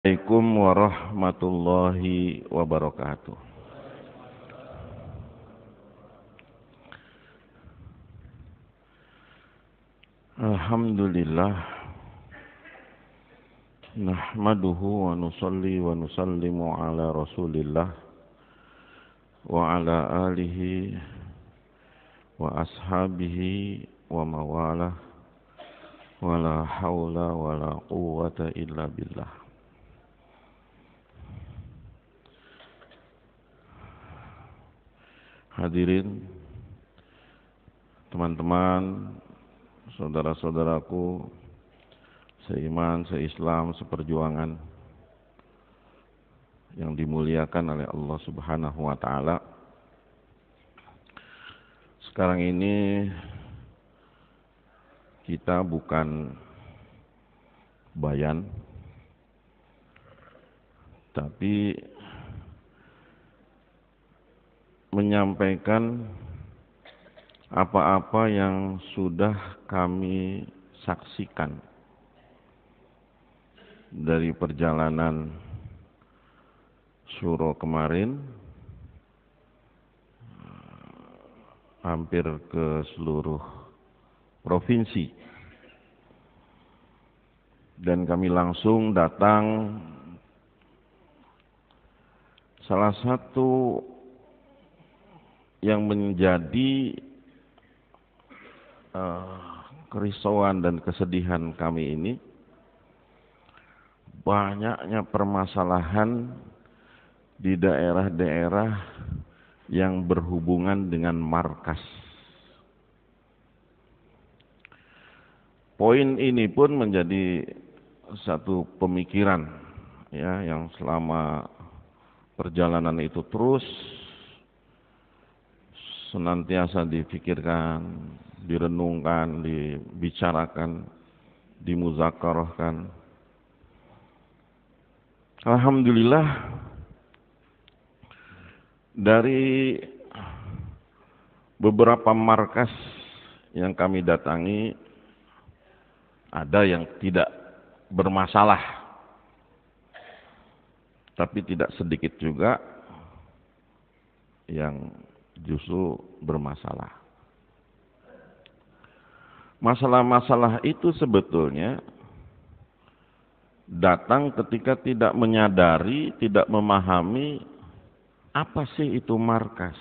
Assalamualaikum warahmatullahi wabarakatuh. Alhamdulillah, nahmaduhu wa nusalli wa nusallimu ala rasulillah wa ala alihi wa ashabihi wa mawalah wa la hawla wa la quwwata illa billah. Hadirin, teman-teman, saudara-saudaraku seiman, seislam, seperjuangan yang dimuliakan oleh Allah Subhanahu wa taala. Sekarang ini kita bukan bayan, tapi menyampaikan apa-apa yang sudah kami saksikan dari perjalanan syuro kemarin, hampir ke seluruh provinsi, dan kami langsung datang salah satu yang menjadi kerisauan dan kesedihan kami ini, banyaknya permasalahan di daerah-daerah yang berhubungan dengan markas. Poin ini pun menjadi satu pemikiran ya, yang selama perjalanan itu terus senantiasa difikirkan, direnungkan, dibicarakan, dimuzakarahkan. Alhamdulillah, dari beberapa markas yang kami datangi, ada yang tidak bermasalah, tapi tidak sedikit juga yang justru bermasalah. Masalah-masalah itu sebetulnya datang ketika tidak menyadari, tidak memahami apa sih itu markas,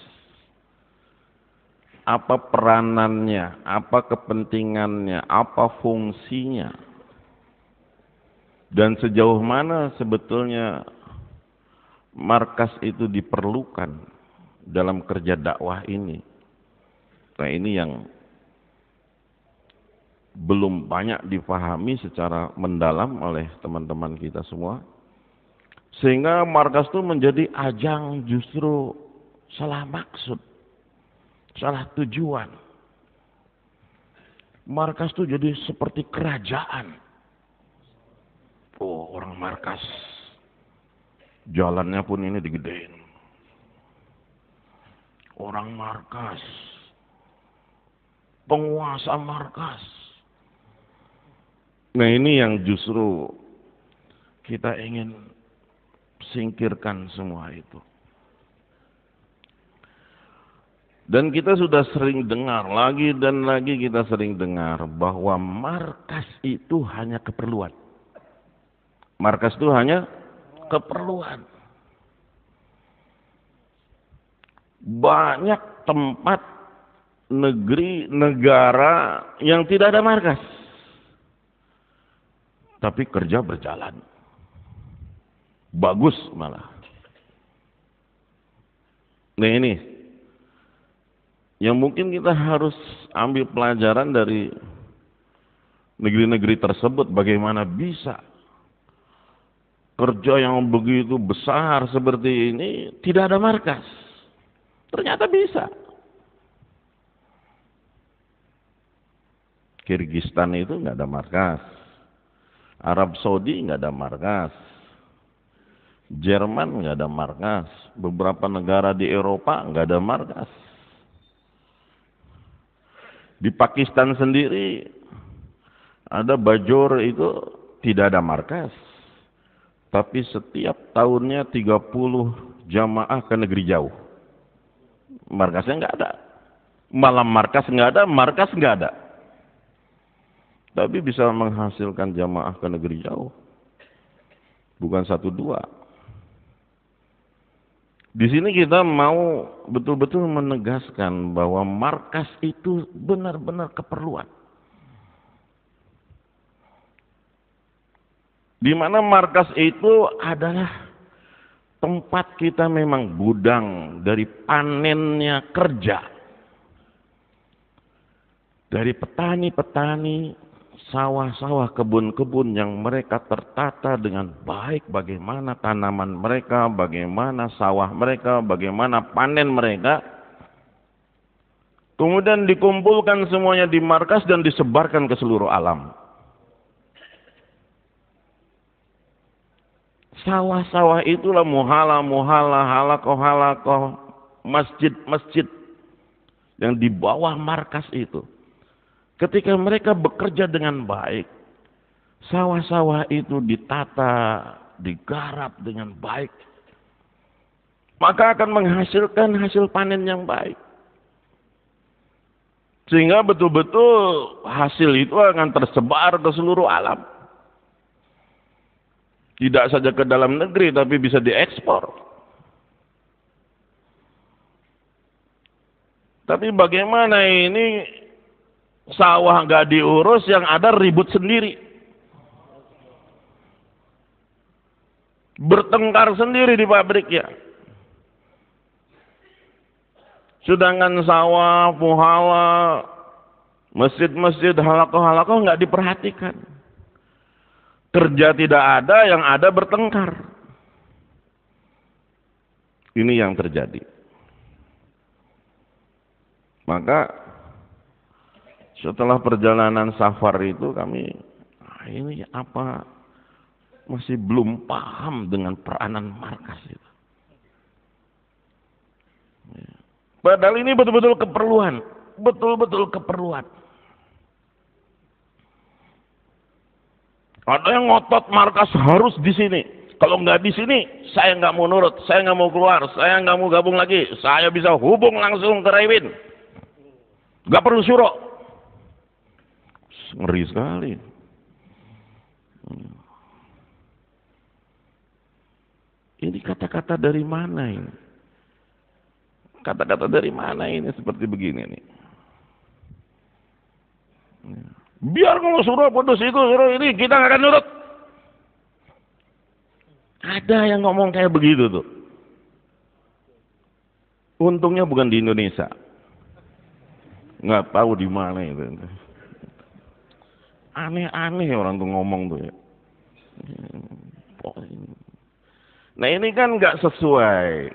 apa peranannya, apa kepentingannya, apa fungsinya, dan sejauh mana sebetulnya markas itu diperlukan dalam kerja dakwah ini. Nah, ini yang belum banyak dipahami secara mendalam oleh teman-teman kita semua, sehingga markas itu menjadi ajang justru salah maksud, salah tujuan. Markas itu jadi seperti kerajaan. Oh, orang markas, jalannya pun ini digedein. Orang markas, penguasa markas. Nah, ini yang justru kita ingin singkirkan semua itu. Dan kita sudah sering dengar, lagi dan lagi kita sering dengar bahwa markas itu hanya keperluan. Markas itu hanya keperluan. Banyak tempat, negeri, negara yang tidak ada markas, tapi kerja berjalan bagus malah. Nah, ini yang mungkin kita harus ambil pelajaran dari negeri-negeri tersebut, bagaimana bisa kerja yang begitu besar seperti ini tidak ada markas. Ternyata bisa. Kirgistan itu nggak ada markas, Arab Saudi nggak ada markas, Jerman nggak ada markas, beberapa negara di Eropa nggak ada markas. Di Pakistan sendiri ada Bajor itu tidak ada markas, tapi setiap tahunnya 30 jamaah ke negeri jauh. Markasnya nggak ada. Malam markas nggak ada, markas nggak ada. Tapi bisa menghasilkan jamaah ke negeri jauh. Bukan 1-2. Di sini kita mau betul-betul menegaskan bahwa markas itu benar-benar keperluan. Di mana markas itu adalah tempat kita memang gudang dari panennya kerja. Dari petani-petani, sawah-sawah, kebun-kebun yang mereka tertata dengan baik, bagaimana tanaman mereka, bagaimana sawah mereka, bagaimana panen mereka. Kemudian dikumpulkan semuanya di markas dan disebarkan ke seluruh alam. Sawah-sawah itulah muhala-muhala, halakoh-halakoh, masjid-masjid yang di bawah markas itu. Ketika mereka bekerja dengan baik, sawah-sawah itu ditata, digarap dengan baik, maka akan menghasilkan hasil panen yang baik. Sehingga betul-betul hasil itu akan tersebar ke seluruh alam. Tidak saja ke dalam negeri, tapi bisa diekspor. Tapi bagaimana ini sawah nggak diurus, yang ada ribut sendiri. Bertengkar sendiri di pabrik ya. Sedangkan sawah, muhala, masjid-masjid, halakoh-halakoh nggak diperhatikan. Kerja tidak ada, yang ada bertengkar. Ini yang terjadi. Maka setelah perjalanan safar itu kami, ini apa, masih belum paham dengan peranan markas itu. Padahal ini betul-betul keperluan, betul-betul keperluan. Ada yang ngotot markas harus di sini. Kalau nggak di sini, saya nggak mau nurut, saya nggak mau keluar, saya nggak mau gabung lagi. Saya bisa hubung langsung ke Rewin. Nggak perlu syuro. Ngeri sekali. Ini kata-kata dari mana ini? Kata-kata dari mana ini seperti begini nih? Biar kalau suruh putus itu, suruh ini, kita nggak akan nurut. Ada yang ngomong kayak begitu tuh. Untungnya bukan di Indonesia. Nggak tahu di mana itu. Aneh-aneh orang tuh ngomong tuh ya. Nah ini kan nggak sesuai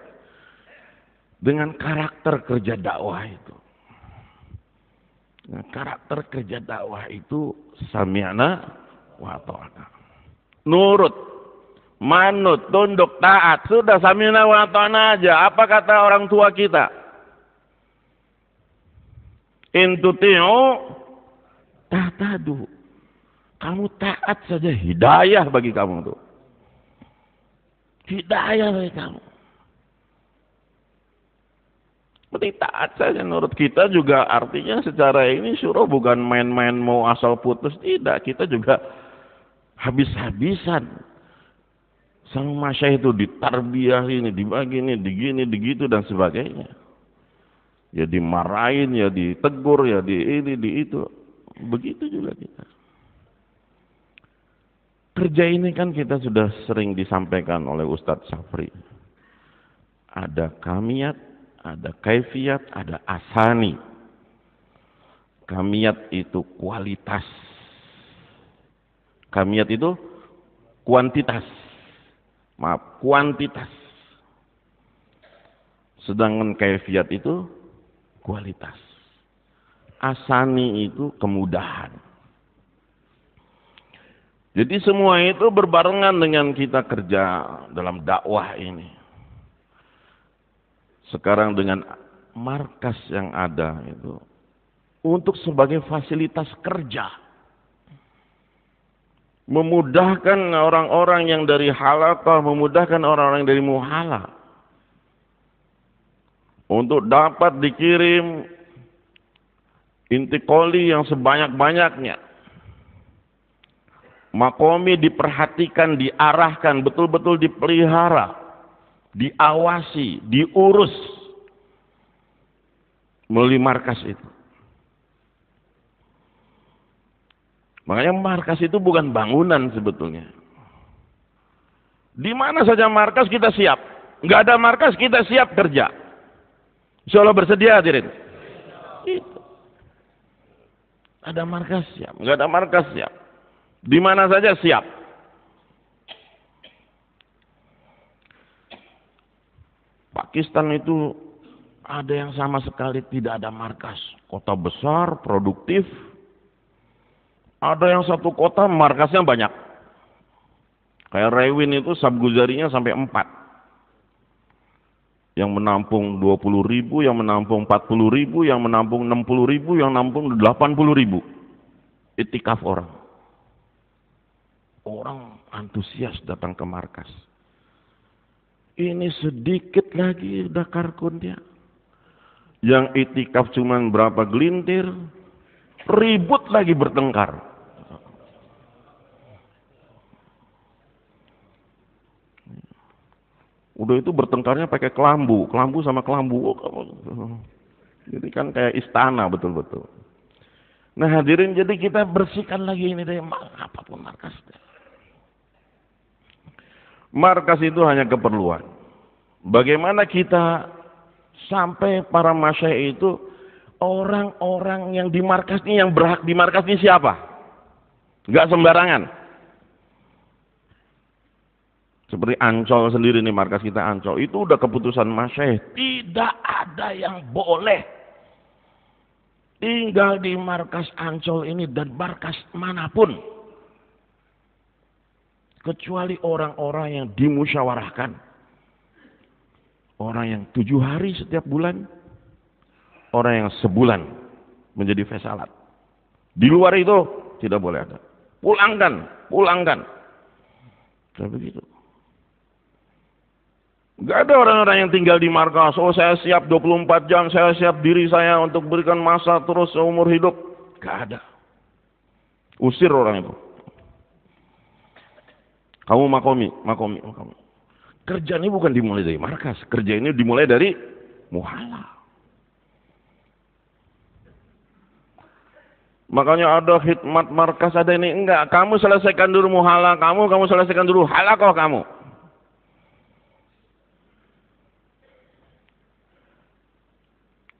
dengan karakter kerja dakwah itu. Nah, karakter kerja dakwah itu sami'na wa ta'na. Nurut, manut, tunduk, taat. Sudah sami'na wa ta'na aja. Apa kata orang tua kita? In tuti'u tahtadu. Kamu taat saja, hidayah bagi kamu tuh. Hidayah bagi kamu. Seperti taat saja menurut kita juga artinya secara ini syuruh bukan main-main mau asal putus. Tidak, kita juga habis-habisan. Sang masyayikh itu ditarbiyah ini, dibagi ini, digini, digitu dan sebagainya. Ya dimarahin, ya ditegur, ya di ini, di itu. Begitu juga kita. Kerja ini kan kita sudah sering disampaikan oleh Ustadz Safri. Ada kamiyat, ada kaifiyat, ada asani. Kamiyat itu kualitas. Kamiyat itu kuantitas. Maaf, kuantitas. Sedangkan kaifiyat itu kualitas. Asani itu kemudahan. Jadi semua itu berbarengan dengan kita kerja dalam dakwah ini. Sekarang dengan markas yang ada itu untuk sebagai fasilitas kerja. memudahkan orang-orang yang dari halaqah, memudahkan orang-orang yang dari muhala untuk dapat dikirim intikoli yang sebanyak-banyaknya. Makomi diperhatikan, diarahkan, betul-betul dipelihara, diawasi, diurus melalui markas itu. Makanya markas itu bukan bangunan sebetulnya. Di mana saja markas kita siap. Nggak ada markas kita siap kerja. Insya Allah bersedia hadirin. Itu. Ada markas siap, nggak ada markas siap. Di mana saja siap. Pakistan itu ada yang sama sekali tidak ada markas. Kota besar, produktif. Ada yang satu kota markasnya banyak. Kayak Rewin itu sabguzarinya sampai 4. Yang menampung 20.000, yang menampung 40.000, yang menampung 60.000, yang menampung 80.000. Itikaf orang. Orang antusias datang ke markas. Ini sedikit lagi udah karkun dia. Yang itikaf cuman berapa gelintir, ribut lagi bertengkar. Udah itu bertengkarnya pakai kelambu sama kelambu. Jadi kan kayak istana betul-betul. Nah hadirin, jadi kita bersihkan lagi ini deh, apapun markas. Markas itu hanya keperluan. Bagaimana kita sampai para masyayikh itu orang-orang yang di markas ini, yang berhak di markas ini siapa? Enggak sembarangan. Seperti Ancol sendiri nih, markas kita Ancol. Itu udah keputusan masyayikh. Tidak ada yang boleh tinggal di markas Ancol ini dan markas manapun. Kecuali orang-orang yang dimusyawarahkan. Orang yang 7 hari setiap bulan. Orang yang sebulan menjadi fesalat. Di luar itu tidak boleh ada. Pulangkan. Tidak begitu. Gak ada orang-orang yang tinggal di markas. Oh saya siap 24 jam, saya siap diri saya untuk berikan masa terus seumur hidup. Gak ada. Usir orang itu. Kamu makomi. Kerja ini bukan dimulai dari markas. Kerja ini dimulai dari muhala. Makanya ada khidmat markas, ada ini. Enggak, kamu selesaikan dulu muhala kamu selesaikan dulu halaqah kamu.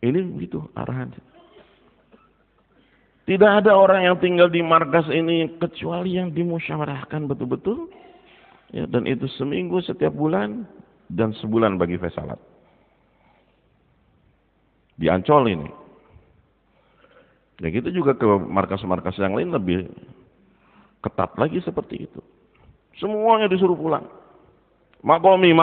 Ini begitu arahan. Tidak ada orang yang tinggal di markas ini kecuali yang dimusyawarahkan betul-betul. Ya, dan itu seminggu setiap bulan dan sebulan bagi fesalat. Di Ancol ini. Ya kita juga ke markas-markas yang lain lebih ketat lagi seperti itu. Semuanya disuruh pulang. Makomi.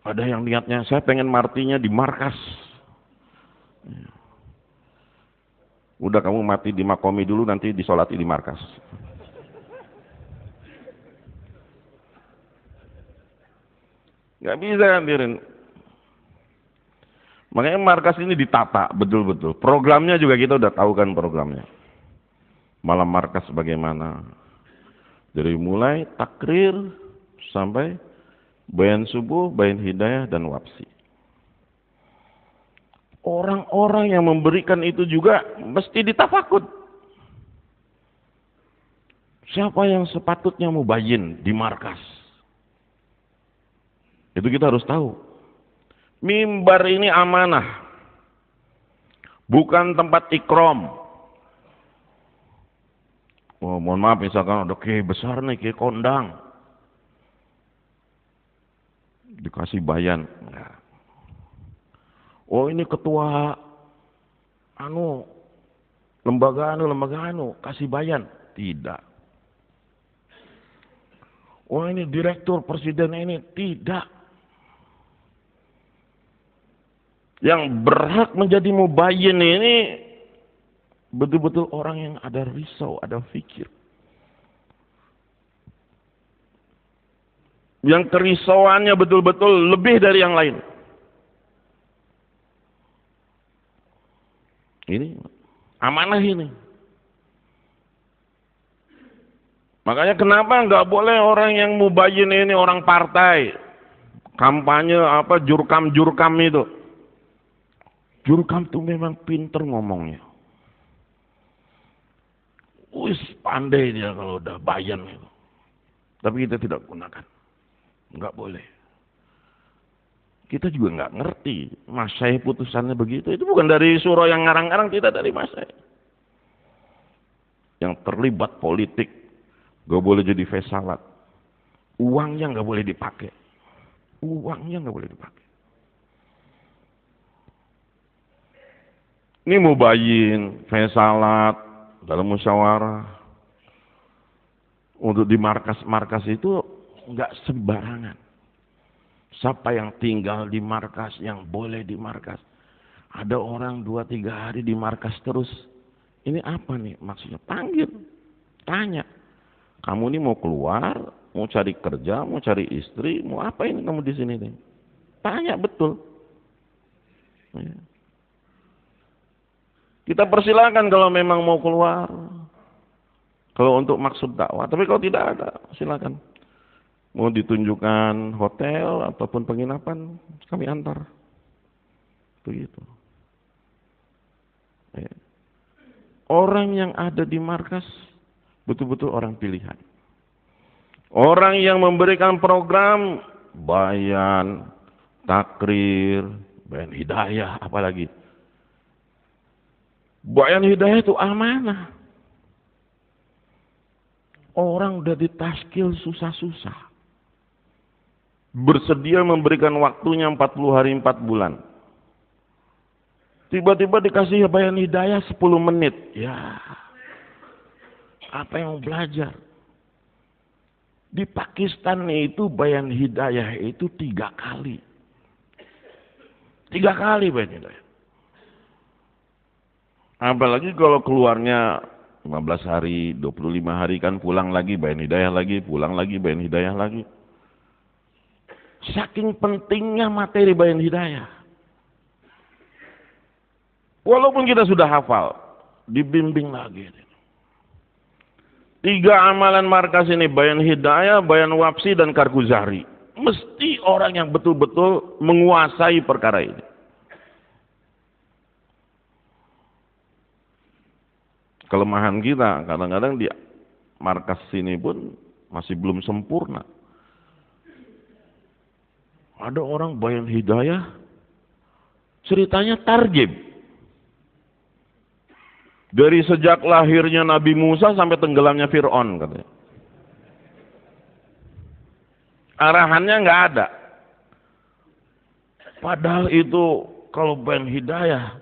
Ada yang niatnya, saya pengen matinya di markas. Udah kamu mati di makomi dulu, nanti disolati di markas. Gak bisa hadirin. Makanya markas ini ditata betul-betul. Programnya juga kita udah tahu kan programnya. Malam markas bagaimana. Dari mulai takrir sampai bayan subuh, bayan hidayah, dan wapsi. Orang-orang yang memberikan itu juga mesti ditafakud. Siapa yang sepatutnya mubayyin di markas? Itu kita harus tahu. Mimbar ini amanah. Bukan tempat ikram. Oh, mohon maaf misalkan ada kiai besar nih, kiai kondang. Dikasih bayan. Enggak. Oh ini ketua lembaga kasih bayan. Tidak. Oh ini direktur presiden ini. Tidak. Yang berhak menjadi mubayyin ini betul-betul orang yang ada risau, ada fikir. Yang kerisauannya betul-betul lebih dari yang lain. Ini amanah ini. Makanya kenapa nggak boleh orang yang mubayyin ini orang partai, kampanye apa jurkam itu. Jurkam itu memang pinter ngomongnya. Wis pandai dia kalau udah bayan itu. Tapi kita tidak gunakan. Nggak boleh. Kita juga nggak ngerti Masyaih putusannya begitu. Itu bukan dari surah yang ngarang-ngarang, kita dari Masyaih. Yang terlibat politik nggak boleh jadi fesalat. Uangnya nggak boleh dipakai. Uangnya nggak boleh dipakai. Ini mubayyin, fesalat, dalam musyawarah. Untuk di markas-markas itu nggak sembarangan. Siapa yang tinggal di markas, yang boleh di markas. Ada orang 2-3 hari di markas terus. Ini apa nih maksudnya? Panggil, tanya. Kamu ini mau keluar, mau cari kerja, mau cari istri, mau apa ini kamu di sini nih? Tanya betul. Ya. Kita persilakan kalau memang mau keluar. Kalau untuk maksud dakwah. Tapi kalau tidak ada, silakan. Mau ditunjukkan hotel ataupun penginapan, kami antar. Begitu. Ya. Orang yang ada di markas, betul-betul orang pilihan. Orang yang memberikan program, bayan, takrir, bayan hidayah, apalagi. Bayan hidayah itu amanah. Orang udah ditaskil susah-susah. Bersedia memberikan waktunya 40 hari 4 bulan. Tiba-tiba dikasih bayan hidayah 10 menit. Ya, apa yang mau belajar? Di Pakistan itu bayan hidayah itu 3 kali. 3 kali bayan hidayah. Apalagi kalau keluarnya 15 hari, 25 hari kan pulang lagi bayan hidayah lagi, pulang lagi bayan hidayah lagi. Saking pentingnya materi bayan hidayah. Walaupun kita sudah hafal, dibimbing lagi. 3 amalan markas ini, bayan hidayah, bayan wapsi, dan karguzari. Mesti orang yang betul-betul menguasai perkara ini. Kelemahan kita kadang-kadang di markas sini pun masih belum sempurna. Ada orang bayan hidayah, ceritanya tarjib. Dari sejak lahirnya Nabi Musa sampai tenggelamnya Fir'aun katanya. Arahannya nggak ada. Padahal itu kalau bayan hidayah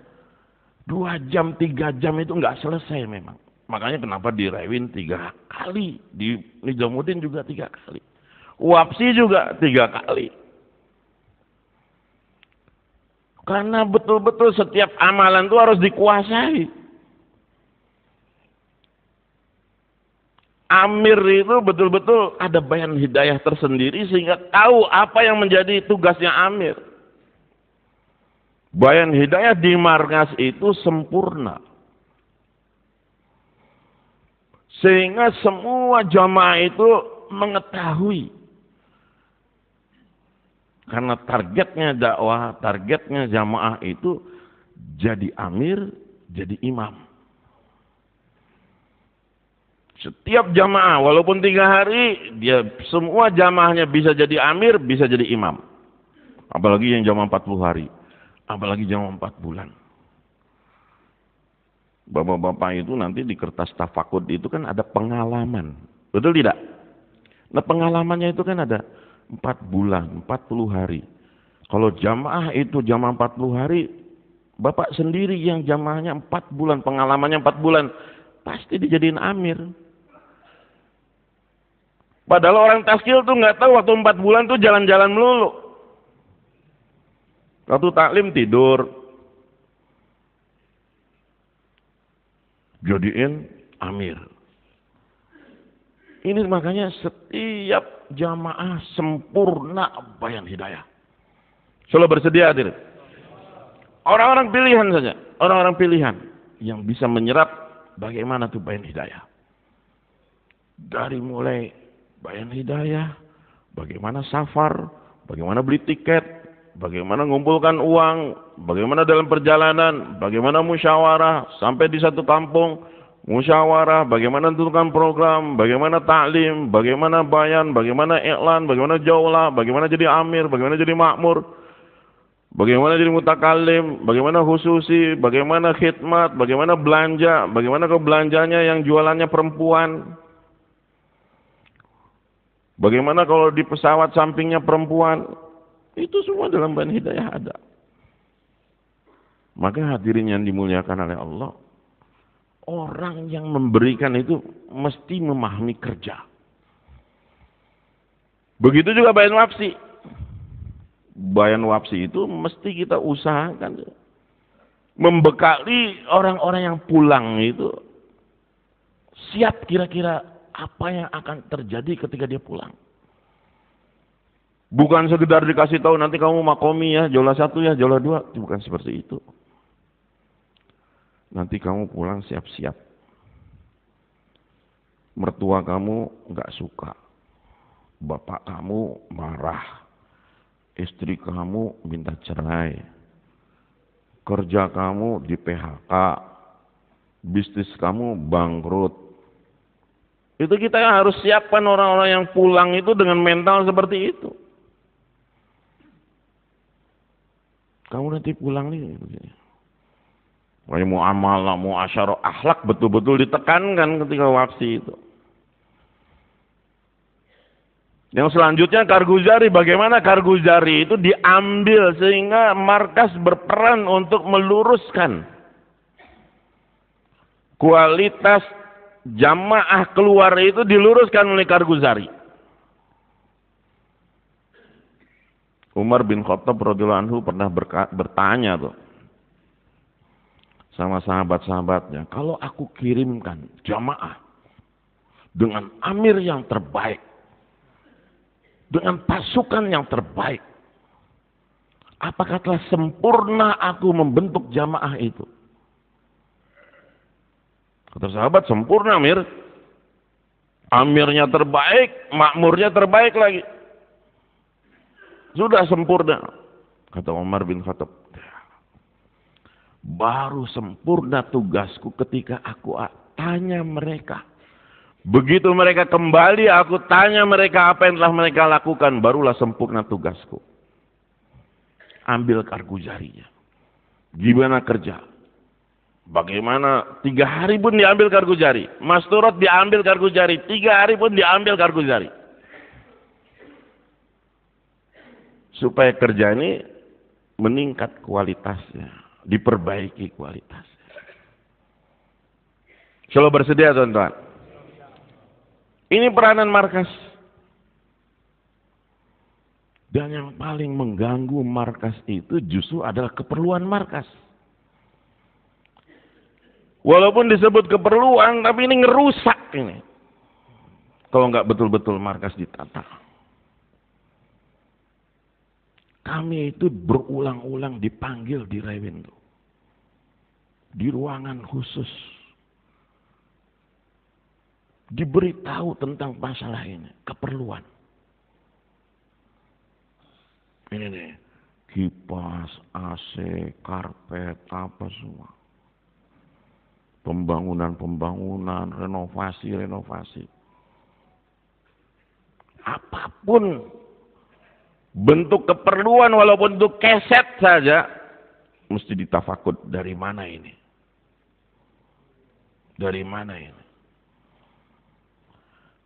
2 jam, 3 jam itu nggak selesai memang. Makanya kenapa direwin 3 kali. Di Nizamuddin juga 3 kali. Wapsi juga 3 kali. Karena betul-betul setiap amalan itu harus dikuasai. Amir itu betul-betul ada bayan hidayah tersendiri sehingga tahu apa yang menjadi tugasnya amir. Bayan hidayah di markas itu sempurna. Sehingga semua jamaah itu mengetahui. Karena targetnya dakwah, targetnya jamaah itu jadi amir, jadi imam. Setiap jamaah, walaupun 3 hari, dia semua jamaahnya bisa jadi amir, bisa jadi imam. Apalagi yang jamaah 40 hari. Apalagi jamaah 4 bulan. Bapak-bapak itu nanti di kertas tafakud itu kan ada pengalaman. Betul tidak? Nah pengalamannya itu kan ada 4 bulan, 40 hari. Kalau jamaah itu jamaah 40 hari, bapak sendiri yang jamaahnya 4 bulan, pengalamannya 4 bulan, pasti dijadiin amir. Padahal orang taskil tuh nggak tahu waktu 4 bulan tuh jalan-jalan melulu. Waktu taklim tidur. Jadiin amir. Ini makanya setiap jamaah sempurna bayan hidayah. Selalu bersedia hadir. Orang-orang pilihan saja. Orang-orang pilihan yang bisa menyerap bagaimana tuh bayan hidayah. Dari mulai bayan hidayah, bagaimana safar, bagaimana beli tiket, bagaimana mengumpulkan uang, bagaimana dalam perjalanan, bagaimana musyawarah, sampai di satu kampung, musyawarah, bagaimana menentukan program, bagaimana taklim, bagaimana bayan, bagaimana iklan, bagaimana jaulah, bagaimana jadi amir, bagaimana jadi makmur, bagaimana jadi mutakalim, bagaimana khususi, bagaimana khidmat, bagaimana belanja, bagaimana kebelanjanya yang jualannya perempuan, bagaimana kalau di pesawat sampingnya perempuan. Itu semua dalam bayan hidayah ada. Maka hadirin yang dimuliakan oleh Allah, orang yang memberikan itu mesti memahami kerja. Begitu juga bayan wafsi. Bayan wafsi itu mesti kita usahakan membekali orang-orang yang pulang itu siap kira-kira apa yang akan terjadi ketika dia pulang. Bukan sekedar dikasih tahu nanti kamu makomi ya, jaulah 1 ya, jaulah 2. Bukan seperti itu. Nanti kamu pulang siap-siap. Mertua kamu nggak suka. Bapak kamu marah. Istri kamu minta cerai. Kerja kamu di PHK. Bisnis kamu bangkrut. Itu kita harus siapkan orang-orang yang pulang itu dengan mental seperti itu. Kamu nanti pulang nih. Kayak muamalah, muasyarah, akhlak betul-betul ditekankan ketika wafsi itu. Yang selanjutnya karguzari. Bagaimana karguzari itu diambil sehingga markas berperan untuk meluruskan kualitas jamaah keluar itu diluruskan oleh karguzari. Umar bin Khattab radhiyallahu anhu pernah bertanya tuh sama sahabat-sahabatnya, kalau aku kirimkan jamaah dengan amir yang terbaik, dengan pasukan yang terbaik, apakah telah sempurna aku membentuk jamaah itu? Kata sahabat, sempurna amir. Amirnya terbaik, makmurnya terbaik lagi. Sudah sempurna. Kata Umar bin Khattab, baru sempurna tugasku ketika aku tanya mereka. Begitu mereka kembali, aku tanya mereka apa yang telah mereka lakukan, barulah sempurna tugasku. Ambil karguzarinya. Gimana kerja? Bagaimana 3 hari pun diambil karguzari. Masturat diambil karguzari. 3 hari pun diambil karguzari. Supaya kerja ini meningkat kualitasnya, diperbaiki kualitasnya. Selalu bersedia teman-teman. Ini peranan markas. Dan yang paling mengganggu markas itu justru adalah keperluan markas. Walaupun disebut keperluan, tapi ini ngerusak ini. Kalau nggak betul-betul markas ditata. Kami itu berulang-ulang dipanggil di Rewindo. Di ruangan khusus. Diberitahu tentang masalah ini. Keperluan. Ini nih. Kipas, AC, karpet, apa semua. Pembangunan, renovasi. Apapun bentuk keperluan walaupun itu keset saja mesti ditafakud dari mana ini? Dari mana ini?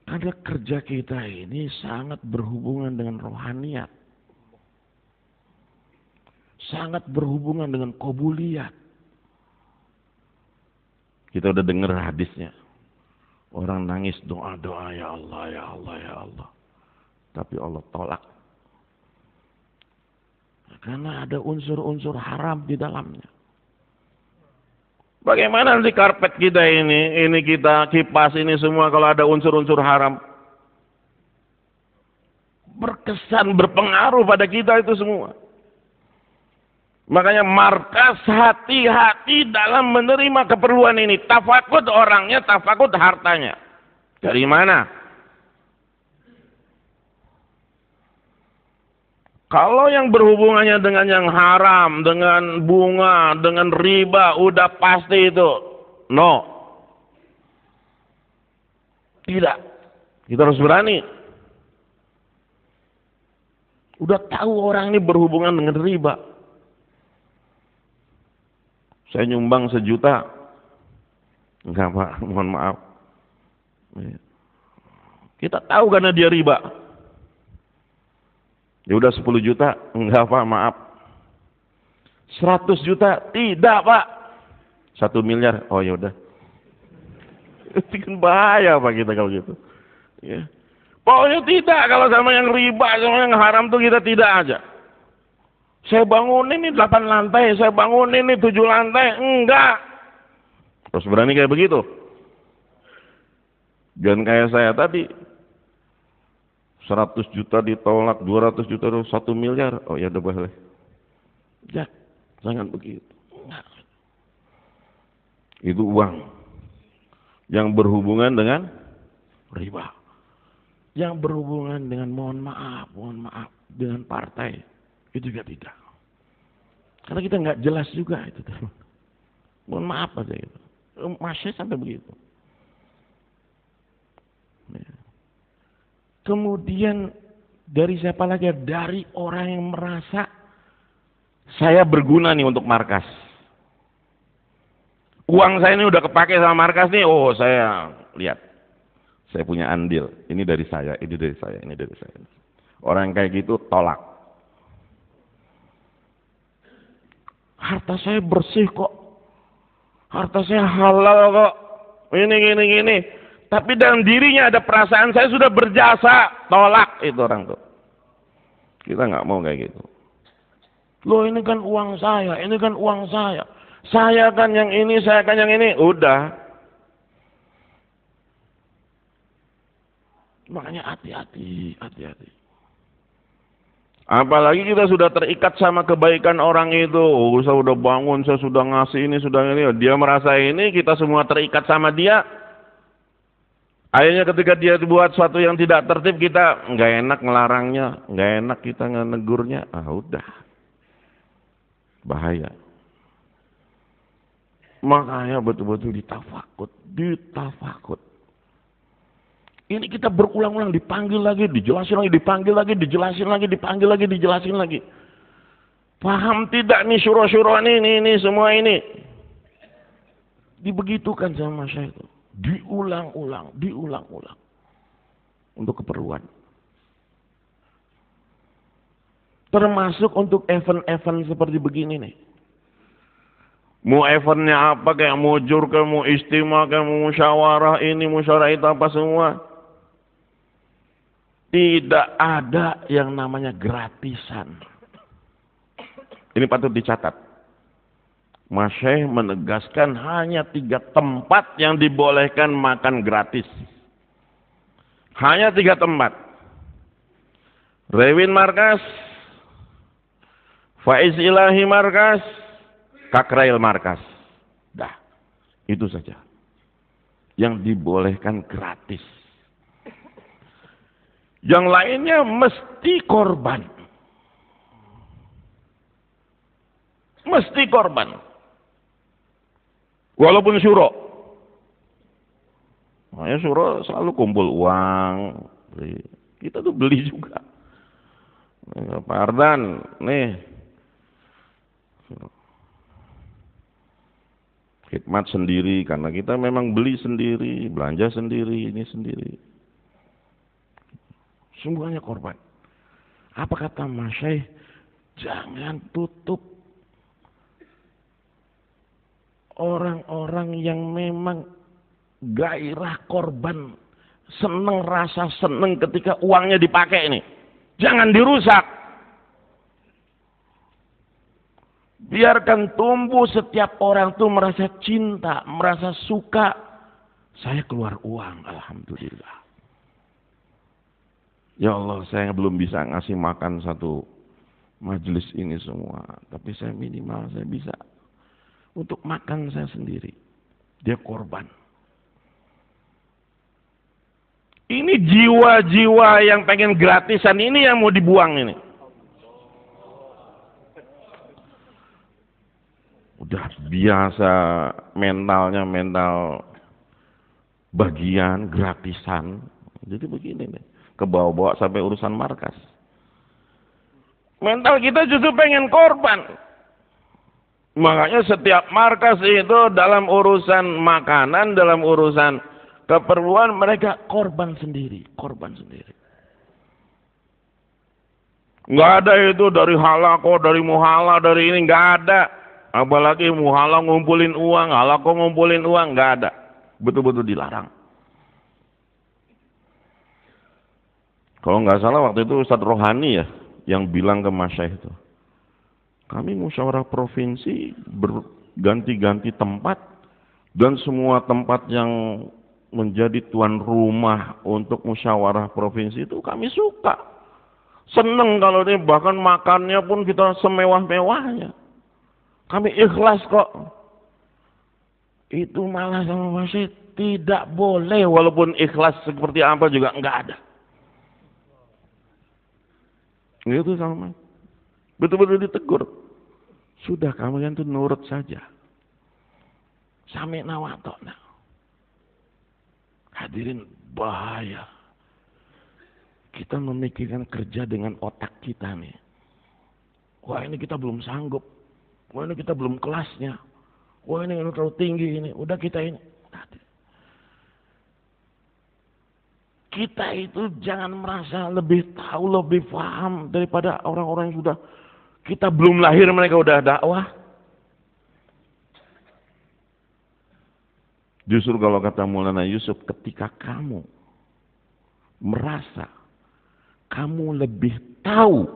Karena kerja kita ini sangat berhubungan dengan rohaniat. Sangat berhubungan dengan qobuliyat. Kita udah dengar hadisnya. Orang nangis doa-doa, ya Allah, ya Allah, ya Allah. Tapi Allah tolak. Karena ada unsur-unsur haram di dalamnya. Bagaimana nanti karpet kita ini kita kipas ini semua kalau ada unsur-unsur haram? Berkesan, berpengaruh pada kita itu semua. Makanya markas hati-hati dalam menerima keperluan ini. Tafakut orangnya, tafakut hartanya. Dari mana? Kalau yang berhubungannya dengan yang haram, dengan bunga, dengan riba, udah pasti itu. No. Tidak. Kita harus berani. Udah tahu orang ini berhubungan dengan riba. Saya nyumbang 1 juta. Enggak Pak, mohon maaf. Kita tahu karena dia riba. Ya udah 10 juta, enggak Pak, maaf. 100 juta, tidak Pak. 1 miliar, oh ya udah. Itu kan bahaya Pak kita kalau gitu. Ya. Pokoknya tidak, kalau sama yang riba, sama yang haram tuh kita tidak aja. Saya bangun ini 8 lantai, saya bangun ini 7 lantai, enggak. Terus berani kayak begitu. Jangan kayak saya tadi. 100 juta ditolak, 200 juta, 1 miliar. Oh ya udah boleh. Ya, jangan begitu. Enggak. Itu uang yang berhubungan dengan riba. Yang berhubungan dengan mohon maaf, dengan partai. Itu juga tidak. Karena kita nggak jelas juga itu. Mohon maaf aja gitu. Masih sampai begitu. Ya. Kemudian dari siapa lagi? Dari orang yang merasa saya berguna nih untuk markas. Uang saya ini udah kepake sama markas nih. Oh saya lihat. Saya punya andil. Ini dari saya, ini dari saya, ini dari saya. Orang yang kayak gitu tolak. Harta saya bersih kok. Harta saya halal kok. Ini. Tapi dalam dirinya ada perasaan saya sudah berjasa. Tolak itu orang tuh. Kita nggak mau kayak gitu. Loh ini kan uang saya, ini kan uang saya. Saya kan yang ini, saya kan yang ini. Udah. Makanya hati-hati. Apalagi kita sudah terikat sama kebaikan orang itu. Oh, saya sudah bangun, saya sudah ngasih ini, sudah ini. Dia merasa ini, kita semua terikat sama dia. Akhirnya ketika dia buat sesuatu yang tidak tertib, kita nggak enak ngelarangnya, nggak enak kita ngenegurnya. Ah udah, bahaya. Makanya betul-betul ditafakut. Ini kita berulang-ulang dipanggil lagi, dijelasin lagi, dipanggil lagi, dijelasin lagi, dipanggil lagi, dijelasin lagi. Paham tidak nih syuro-syuro ini semua ini? Dibegitukan sama saya itu. Diulang-ulang. Untuk keperluan. Termasuk untuk event-event seperti begini nih. Mau eventnya apa, kayak mau jur, kayak mau istimewa, kayak mau musyawarah ini, musyawarah itu apa semua. Tidak ada yang namanya gratisan. Ini patut dicatat. Mas Syekh menegaskan hanya 3 tempat yang dibolehkan makan gratis. Hanya 3 tempat. Rewin Markas, Faiz Ilahi Markas, Kakrail Markas. Dah, itu saja. Yang dibolehkan gratis. Yang lainnya mesti korban. Mesti korban. Walaupun syuro. Makanya syuro selalu kumpul uang. Kita tuh beli juga. Pak Ardan, nih. Khidmat sendiri. Karena kita memang beli sendiri. Belanja sendiri, ini sendiri. Semuanya korban. Apa kata Mas Syekh? Jangan tutup orang-orang yang memang gairah korban, rasa seneng ketika uangnya dipakai ini. Jangan dirusak. Biarkan tumbuh, setiap orang tuh merasa cinta, merasa suka. Saya keluar uang, alhamdulillah. Ya Allah, saya belum bisa ngasih makan satu majelis ini semua, tapi saya minimal saya bisa untuk makan saya sendiri. Dia korban. Ini jiwa-jiwa yang pengen gratisan ini yang mau dibuang ini. Udah biasa mentalnya mental bagian gratisan. Jadi begini nih, kebawa-bawa sampai urusan markas. Mental kita justru pengen korban. Makanya setiap markas itu dalam urusan makanan, dalam urusan keperluan mereka korban sendiri, korban sendiri. Nggak ada itu dari halako, dari muhala, dari ini nggak ada. Apalagi muhala ngumpulin uang, halako ngumpulin uang, nggak ada. Betul-betul dilarang. Kalau nggak salah waktu itu Ustadz Rohani ya yang bilang ke Mas Syekh itu, kami musyawarah provinsi berganti-ganti tempat dan semua tempat yang menjadi tuan rumah untuk musyawarah provinsi itu kami suka. Seneng kalau ini, bahkan makannya pun kita semewah-mewahnya. Kami ikhlas kok. Itu malah sama Mas Syekh tidak boleh, walaupun ikhlas seperti apa juga enggak ada. Itu sama. Betul-betul ditegur. Sudah kamu yang itu nurut saja. Sami nawatokna. Hadirin, bahaya. Kita memikirkan kerja dengan otak kita nih. Wah, ini kita belum sanggup. Wah, ini kita belum kelasnya. Wah, ini terlalu tinggi ini. Udah kita ini. Kita itu jangan merasa lebih tahu, lebih paham daripada orang-orang yang sudah, kita belum lahir mereka udah dakwah. Justru kalau kata Maulana Yusuf, ketika kamu merasa kamu lebih tahu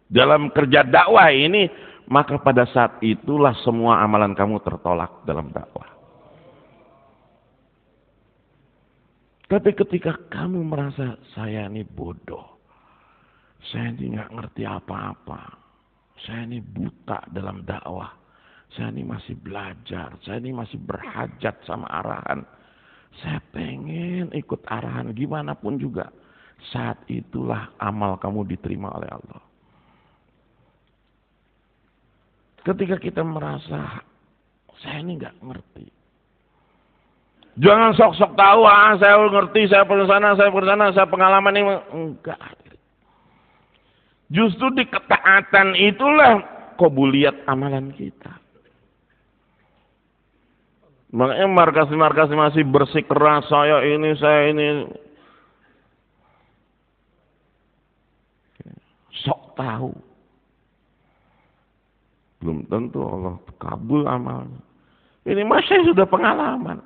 dalam kerja dakwah ini, maka pada saat itulah semua amalan kamu tertolak dalam dakwah. Tapi ketika kamu merasa saya ini bodoh, saya ini nggak ngerti apa-apa, saya ini buta dalam dakwah, saya ini masih belajar, saya ini masih berhajat sama arahan, saya pengen ikut arahan gimana pun juga, saat itulah amal kamu diterima oleh Allah. Ketika kita merasa saya ini nggak ngerti, jangan sok-sok tahu, saya ngerti, saya pernah sana, saya pengalaman ini. Enggak. Justru di ketaatan itulah qabuliat amalan kita. Makanya markas-markas masih bersikeras, saya ini. Sok tahu. Belum tentu Allah kabul amalnya. Ini masih sudah pengalaman.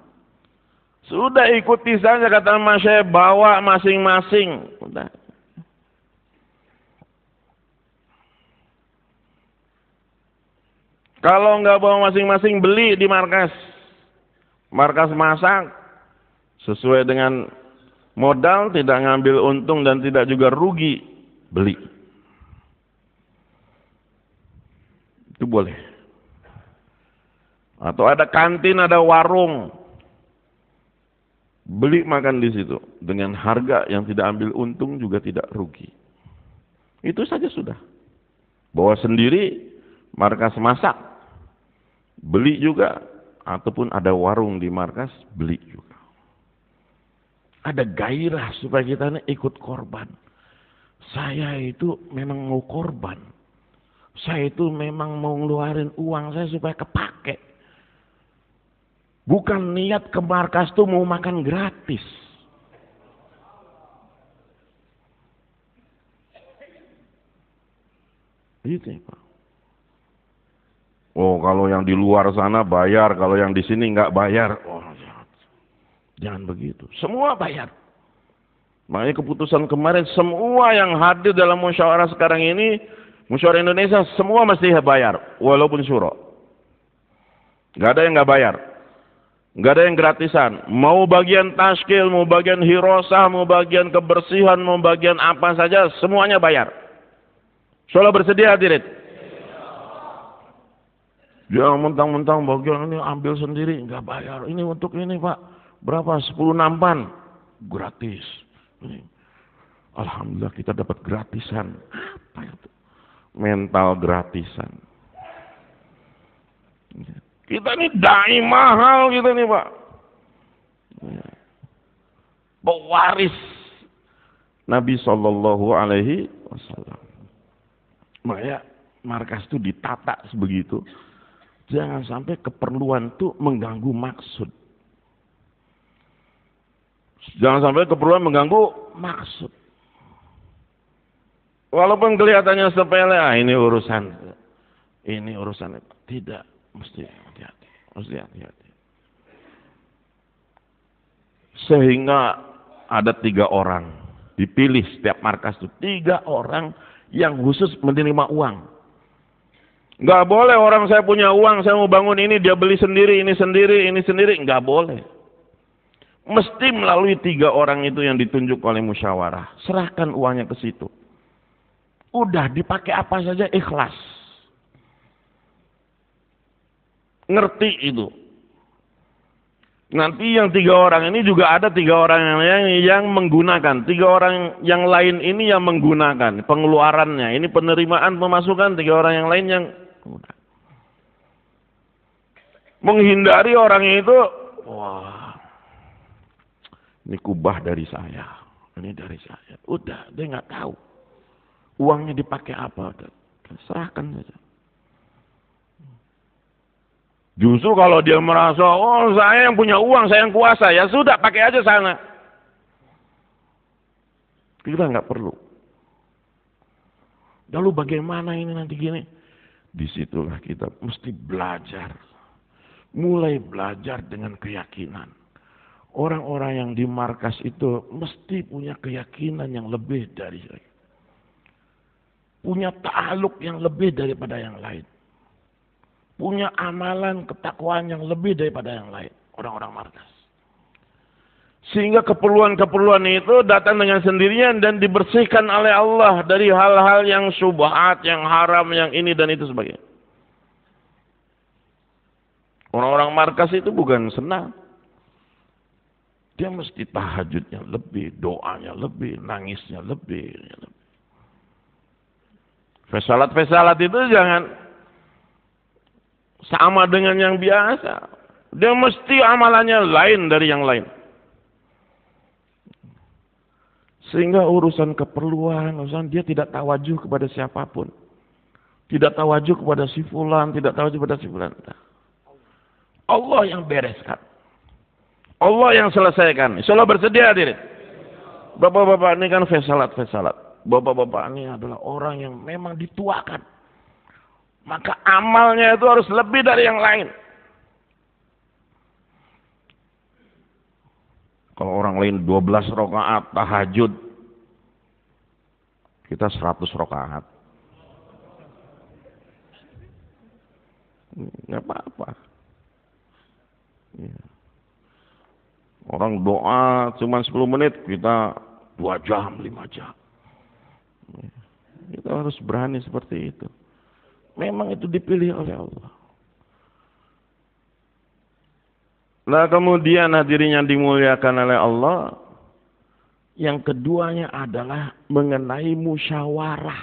Sudah ikuti saja kata Mas Syekh, bawa masing-masing. Udah. Kalau nggak bawa masing-masing, beli di markas. Markas masak sesuai dengan modal, tidak ngambil untung dan tidak juga rugi, beli. Itu boleh. Atau ada kantin, ada warung. Beli makan di situ dengan harga yang tidak ambil untung juga tidak rugi. Itu saja sudah. Bawa sendiri, markas masak, beli juga, ataupun ada warung di markas, beli juga. Ada gairah supaya kita ini ikut korban. Saya itu memang mau korban. Saya itu memang mau ngeluarin uang saya supaya kepake. Bukan niat ke markas tuh mau makan gratis. Gitu ya, Pak. Oh, kalau yang di luar sana bayar, kalau yang di sini nggak bayar. Oh, jangan begitu. Semua bayar. Makanya keputusan kemarin semua yang hadir dalam musyawarah sekarang ini Musyawarah Indonesia semua mesti bayar, walaupun syuro. Nggak ada yang nggak bayar. Nggak ada yang gratisan. Mau bagian taskil, mau bagian hirosah, mau bagian kebersihan, mau bagian apa saja, semuanya bayar. Sholat bersedia hadirin? Jangan mentang-mentang bagian ini ambil sendiri, nggak bayar. Ini untuk ini Pak, berapa? 10 nampan. Gratis. Ini. Alhamdulillah kita dapat gratisan. Apa itu? Mental gratisan. Kita ini dai mahal kita nih Pak. Pewaris Nabi Shallallahu Alaihi Wasallam. Makanya markas itu ditata sebegitu. Jangan sampai keperluan itu mengganggu maksud. Jangan sampai keperluan mengganggu maksud. Walaupun kelihatannya sepele, ini urusan tidak, mesti hati-hati. Sehingga ada 3 orang dipilih setiap markas itu, 3 orang yang khusus menerima uang. Nggak boleh orang saya punya uang, saya mau bangun ini, dia beli sendiri, ini sendiri, nggak boleh. Mesti melalui 3 orang itu yang ditunjuk oleh musyawarah. Serahkan uangnya ke situ. Udah dipakai apa saja ikhlas. Ngerti itu. Nanti yang 3 orang ini juga ada 3 orang yang menggunakan. 3 orang yang lain ini yang menggunakan pengeluarannya. Ini penerimaan pemasukan, 3 orang yang lain yang menghindari orang itu. Wah, ini kubah dari saya, ini dari saya. Udah, dia nggak tahu uangnya dipakai apa. Serahkan saja. Justru kalau dia merasa, oh saya yang punya uang, saya yang kuasa, ya sudah pakai aja sana. Kita nggak perlu. Lalu bagaimana ini nanti gini? Disitulah kita mesti belajar. Mulai belajar dengan keyakinan. Orang-orang yang di markas itu mesti punya keyakinan yang lebih dari saya. Punya ta'aluk yang lebih daripada yang lain. Punya amalan ketakwaan yang lebih daripada yang lain. Orang-orang markas. Sehingga keperluan-keperluan itu datang dengan sendirinya dan dibersihkan oleh Allah dari hal-hal yang syubhat, yang haram, yang ini dan itu sebagainya. Orang-orang markas itu bukan senang. Dia mesti tahajudnya lebih, doanya lebih, nangisnya lebih. Fesalat itu jangan sama dengan yang biasa. Dia mesti amalannya lain dari yang lain. Sehingga urusan keperluan, dia tidak tawajuh kepada siapapun. Tidak tawajuh kepada si fulan, tidak tawajuh kepada si fulan. Allah yang bereskan. Allah yang selesaikan. Insyaallah bersedia hadirin. Bapak-bapak ini kan fesalat. Bapak-bapak ini adalah orang yang memang dituakan. Maka amalnya itu harus lebih dari yang lain. Kalau orang lain 12 rakaat tahajud, kita 100 rakaat. Nggak apa-apa. Ya. Orang doa cuma 10 menit, kita 2 jam, 5 jam. Ya. Kita harus berani seperti itu. Memang itu dipilih oleh Allah. Nah kemudian hadirin yang dimuliakan oleh Allah, yang keduanya adalah mengenai musyawarah.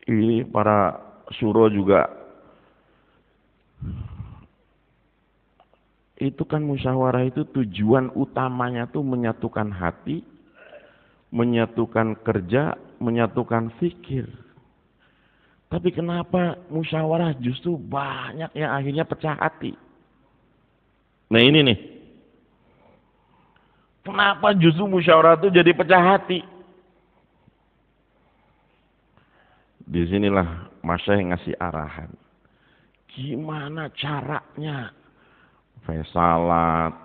Ini para syuro juga, itu kan musyawarah itu tujuan utamanya tuh menyatukan hati, menyatukan kerja, menyatukan fikir. Tapi kenapa musyawarah justru banyak yang akhirnya pecah hati? Nah ini nih. Kenapa justru musyawarah itu jadi pecah hati? Disinilah Mas Syekh ngasih arahan. Gimana caranya fesalat,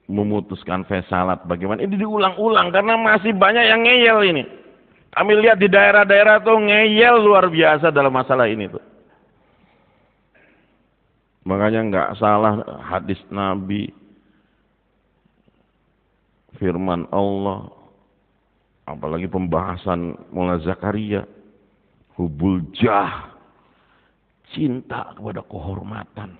memutuskan fesalat bagaimana? Ini diulang-ulang karena masih banyak yang ngeyel ini. Kami lihat di daerah-daerah tuh ngeyel luar biasa dalam masalah ini tuh. Makanya nggak salah hadis Nabi, firman Allah, apalagi pembahasan mulai Zakaria, hubul jah, cinta kepada kehormatan.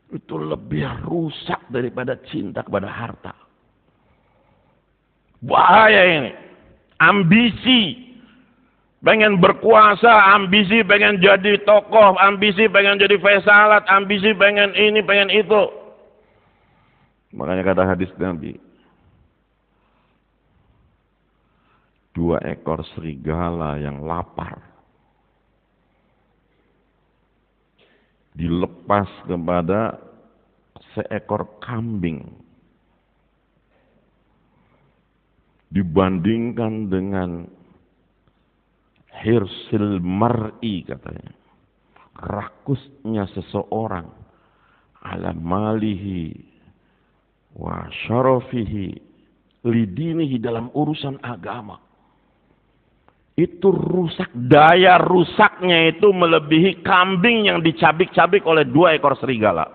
Itu lebih rusak daripada cinta kepada harta. Bahaya ini. Ambisi. Pengen berkuasa, ambisi pengen jadi tokoh, ambisi pengen jadi faisalat, ambisi pengen ini, pengen itu. Makanya kata hadis Nabi, 2 ekor serigala yang lapar dilepas kepada seekor kambing dibandingkan dengan hirsil mar'i, katanya, rakusnya seseorang ala malihi wa syarafihi lidinihi, dalam urusan agama. Itu rusak, daya rusaknya itu melebihi kambing yang dicabik-cabik oleh 2 ekor serigala.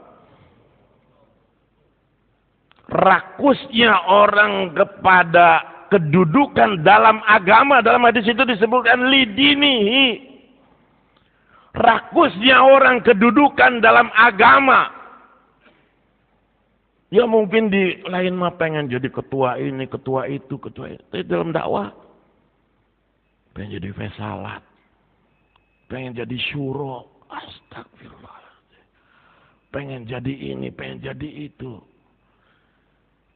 Rakusnya orang kepada kedudukan dalam agama, dalam hadis itu disebutkan lidinihi. Rakusnya orang kedudukan dalam agama. Ya mungkin di lain mah pengen jadi ketua ini, ketua itu, ketua itu. Tapi dalam dakwah pengen jadi faisalat, pengen jadi syuro, astagfirullah, pengen jadi ini, pengen jadi itu.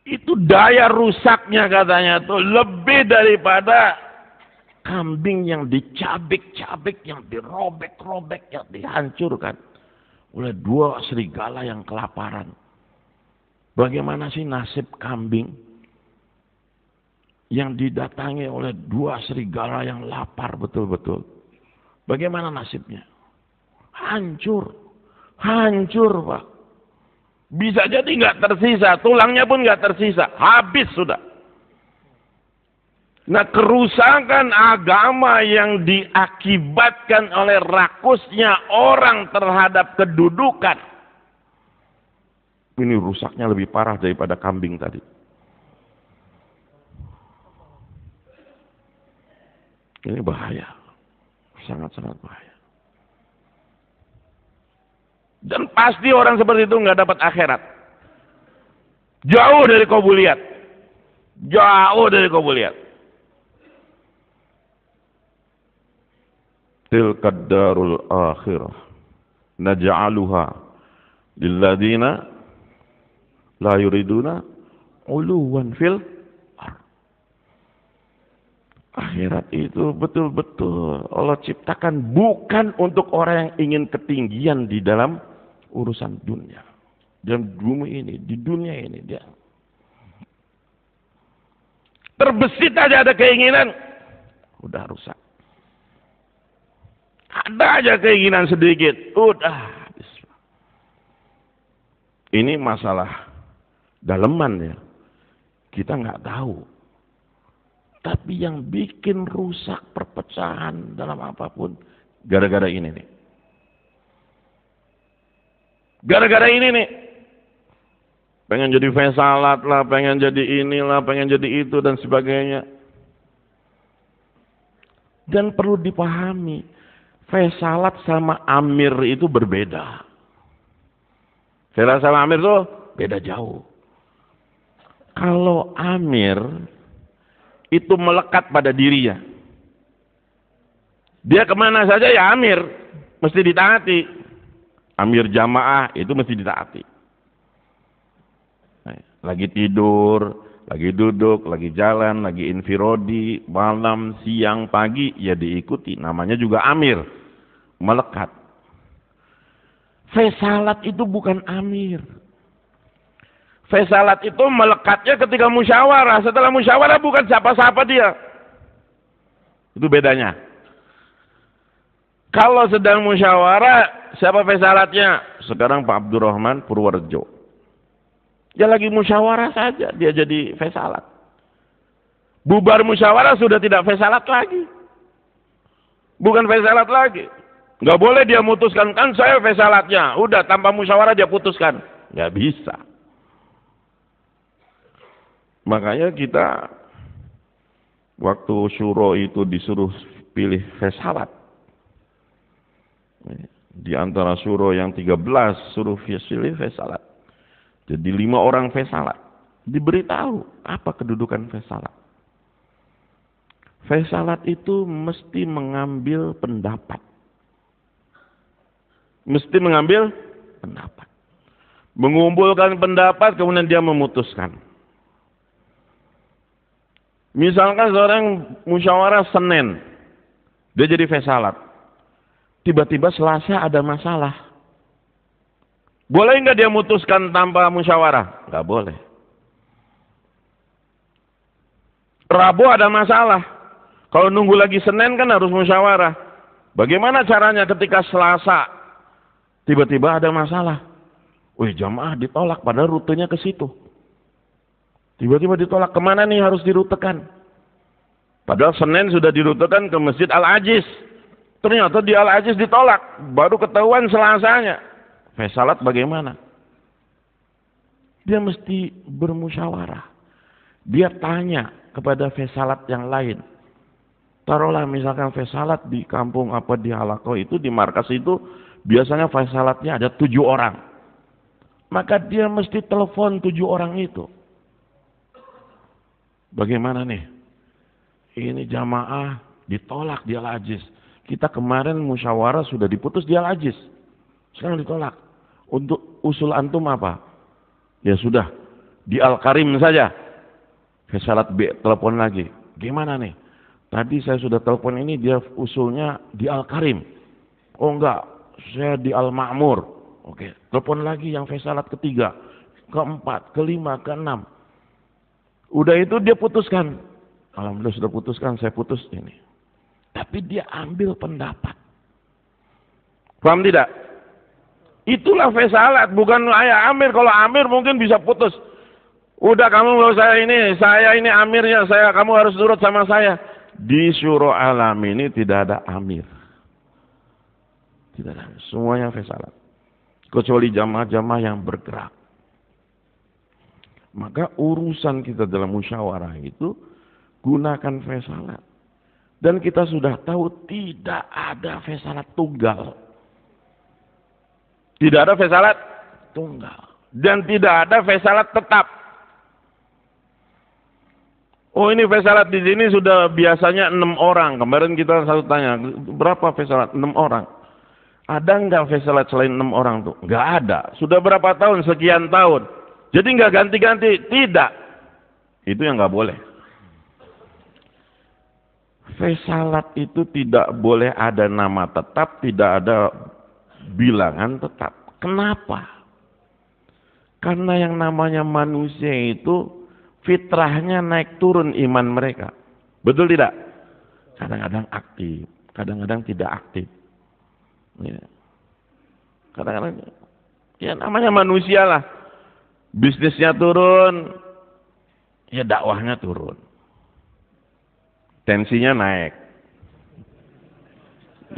Itu daya rusaknya katanya tuh lebih daripada kambing yang dicabik-cabik, yang dirobek-robek, yang dihancurkan oleh 2 serigala yang kelaparan. Bagaimana sih nasib kambing yang didatangi oleh 2 serigala yang lapar betul-betul? Bagaimana nasibnya? Hancur. Hancur, Pak. Bisa jadi nggak tersisa, tulangnya pun nggak tersisa. Habis sudah. Nah, kerusakan agama yang diakibatkan oleh rakusnya orang terhadap kedudukan, ini rusaknya lebih parah daripada kambing tadi. Ini bahaya, sangat-sangat bahaya. Dan pasti orang seperti itu nggak dapat akhirat. Jauh dari qabuliat. Jauh dari qabuliat. Tilkad darul akhirah naj'aluha lilladzina la yuriduna uluwan fil ardh. Akhirat itu betul-betul Allah ciptakan bukan untuk orang yang ingin ketinggian di dalam urusan dunia. Dalam bumi ini, di dunia ini dia terbesit aja ada keinginan, udah rusak. Ada aja keinginan sedikit, udah habis. Ini masalah daleman ya. Kita nggak tahu. Tapi yang bikin rusak perpecahan dalam apapun gara-gara ini nih. Gara-gara ini nih. Pengen jadi faisalat lah, pengen jadi inilah, pengen jadi itu dan sebagainya. Dan perlu dipahami, faisalat sama amir itu berbeda. Faisalat sama amir itu beda jauh. Kalau amir itu melekat pada dirinya. Dia kemana saja ya amir, mesti ditaati. Amir jamaah itu mesti ditaati. Lagi tidur, lagi duduk, lagi jalan, lagi infirodi, malam, siang, pagi, ya diikuti. Namanya juga amir, melekat. Faisalat itu bukan amir. Faisalat itu melekatnya ketika musyawarah. Setelah musyawarah bukan siapa-siapa dia. Itu bedanya. Kalau sedang musyawarah, siapa faisalatnya? Sekarang Pak Abdurrahman Purworejo. Dia lagi musyawarah saja, dia jadi faisalat. Bubar musyawarah sudah tidak fesalat lagi. Bukan fesalat lagi. Nggak boleh dia mutuskan, kan saya fesalatnya. Udah tanpa musyawarah dia putuskan. Nggak bisa. Makanya kita waktu syuro itu disuruh pilih fesalat. Di antara syuro yang 13 suruh pilih fesalat. Jadi 5 orang fesalat. Diberitahu apa kedudukan fesalat. Fesalat itu mesti mengambil pendapat. Mesti mengambil pendapat. Mengumpulkan pendapat kemudian dia memutuskan. Misalkan seorang musyawarah Senin, dia jadi fesalat. Tiba-tiba Selasa ada masalah. Boleh nggak dia memutuskan tanpa musyawarah? Nggak boleh. Rabu ada masalah. Kalau nunggu lagi Senin kan harus musyawarah. Bagaimana caranya ketika Selasa tiba-tiba ada masalah? Wih, jamaah ditolak padahal rutenya ke situ. Tiba-tiba ditolak, kemana nih harus dirutekan? Padahal Senin sudah dirutekan ke Masjid Al-Ajiz. Ternyata di Al-Ajiz ditolak, baru ketahuan Selasanya. Fesalat bagaimana? Dia mesti bermusyawarah. Dia tanya kepada fesalat yang lain. Taruhlah misalkan fesalat di kampung apa di Halako itu, di markas itu, biasanya fesalatnya ada 7 orang. Maka dia mesti telepon 7 orang itu. Bagaimana nih? Ini jamaah ditolak di Al-Ajiz. Kita kemarin musyawarah sudah diputus di Al-Ajiz. Sekarang ditolak. Untuk usul antum apa? Ya sudah, di Al-Karim saja. Fesalat B, telepon lagi. Gimana nih? Tadi saya sudah telepon ini, dia usulnya di Al-Karim. Oh enggak, saya di Al-Ma'mur. Oke, telepon lagi yang fesalat ketiga, keempat, kelima, keenam. Udah itu dia putuskan. Alhamdulillah sudah putuskan, saya putus ini. Tapi dia ambil pendapat. Paham tidak? Itulah fesalat, bukan ayah amir. Kalau amir mungkin bisa putus. Udah kamu mau saya ini amirnya, kamu harus nurut sama saya. Di syuro alam ini tidak ada amir. Tidak ada, semuanya fesalat. Kecuali jamaah-jamaah yang bergerak. Maka urusan kita dalam musyawarah itu gunakan fesalat. Dan kita sudah tahu tidak ada fesalat tunggal. Tidak ada fesalat tunggal. Dan tidak ada fesalat tetap. Oh ini fesalat di sini sudah biasanya 6 orang. Kemarin kita satu tanya, berapa fesalat? 6 orang. Ada enggak fesalat selain 6 orang tuh? Enggak ada. Sudah berapa tahun? Sekian tahun. Jadi enggak ganti-ganti? Tidak. Itu yang enggak boleh. Fesalat itu tidak boleh ada nama tetap, tidak ada bilangan tetap. Kenapa? Karena yang namanya manusia itu fitrahnya naik turun iman mereka. Betul tidak? Kadang-kadang aktif, kadang-kadang tidak aktif. Ya. Kadang-kadang ya namanya manusia lah. Bisnisnya turun, ya dakwahnya turun. Tensinya naik.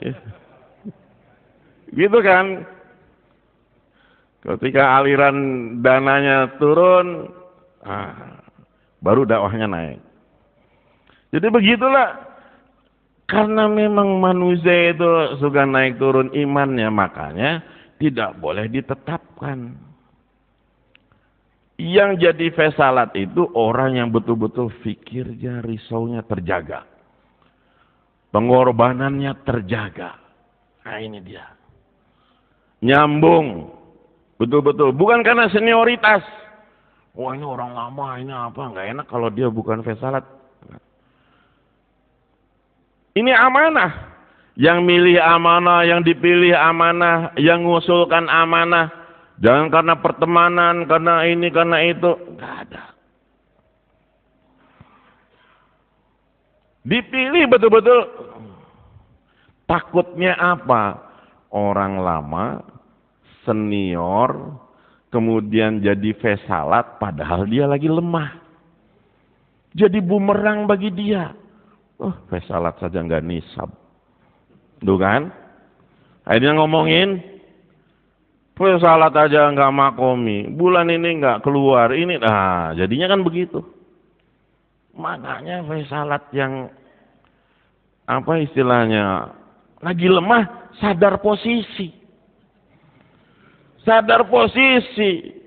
Ya. Gitu kan? Ketika aliran dananya turun, baru dakwahnya naik. Jadi begitulah. Karena memang manusia itu suka naik turun imannya, makanya tidak boleh ditetapkan. Yang jadi fesalat itu orang yang betul-betul fikirnya, risaunya terjaga. Pengorbanannya terjaga. Nah ini dia. Nyambung. Betul-betul. Bukan karena senioritas. Wah ini orang lama, ini apa. Nggak enak kalau dia bukan fesalat. Ini amanah. Yang milih amanah, yang dipilih amanah, yang ngusulkan amanah. Jangan karena pertemanan, karena ini, karena itu. Nggak ada. Dipilih betul-betul. Takutnya apa? Orang lama, senior, kemudian jadi fesalat, padahal dia lagi lemah. Jadi bumerang bagi dia. Oh, fesalat saja nggak nisab. Tuh kan? Akhirnya ngomongin, fesalat aja nggak makomi. Bulan ini nggak keluar. Ini, jadinya kan begitu. Makanya fesalat yang, apa istilahnya, lagi lemah, sadar posisi. Sadar posisi.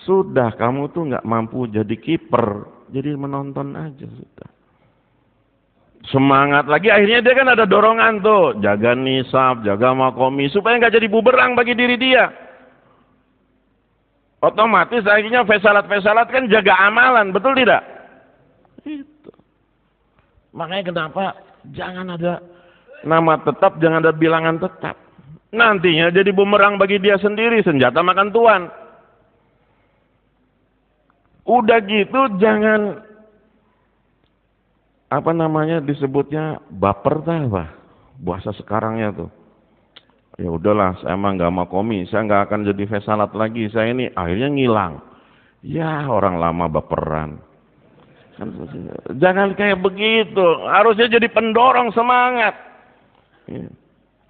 Sudah, kamu tuh nggak mampu jadi kiper, jadi menonton aja sudah. Semangat lagi, akhirnya dia kan ada dorongan tuh, jaga nisab, jaga makomi, supaya nggak jadi buberang bagi diri dia. Otomatis akhirnya fesalat kan jaga amalan, betul tidak? Itu. Makanya kenapa jangan ada nama tetap, jangan ada bilangan tetap. Nantinya jadi bumerang bagi dia sendiri, senjata makan tuan. Udah gitu jangan, apa namanya disebutnya, baper apa bahasa sekarangnya tuh. Ya udahlah, saya emang nggak mau komi, saya nggak akan jadi fesalat lagi, saya ini akhirnya ngilang. Ya orang lama baperan. Jangan kayak begitu, harusnya jadi pendorong semangat.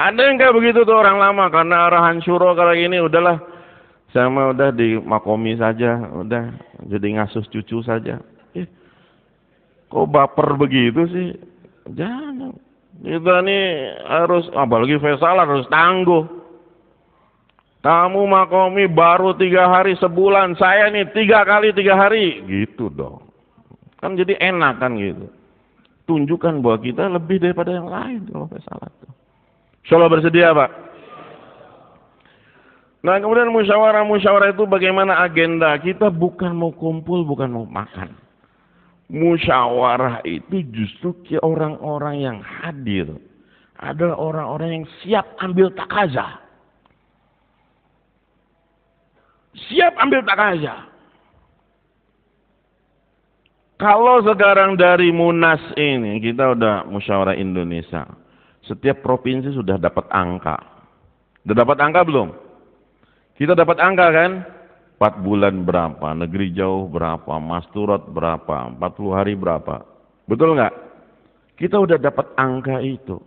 Ada yang kayak begitu tuh orang lama, karena arahan syuro kali ini udahlah, saya mah udah di makomi saja, udah jadi ngasuh cucu saja. Kok baper begitu sih? Jangan. Kita nih harus, apalagi fesalat harus tangguh. Kamu makomi baru 3 hari sebulan, saya nih 3 kali 3 hari, gitu dong. Kan jadi enak kan gitu. Tunjukkan bahwa kita lebih daripada yang lain kalau fesalat. Insyaallah bersedia Pak? Nah kemudian musyawarah itu bagaimana agenda? Kita bukan mau kumpul, bukan mau makan. Musyawarah itu justru orang-orang yang hadir adalah orang-orang yang siap ambil takazah. Siap ambil takazah. Kalau sekarang dari Munas ini, kita udah musyawarah Indonesia. Setiap provinsi sudah dapat angka. Sudah dapat angka belum? Kita dapat angka kan? 4 bulan berapa, negeri jauh berapa, masturat berapa, 40 hari berapa. Betul nggak? Kita udah dapat angka itu.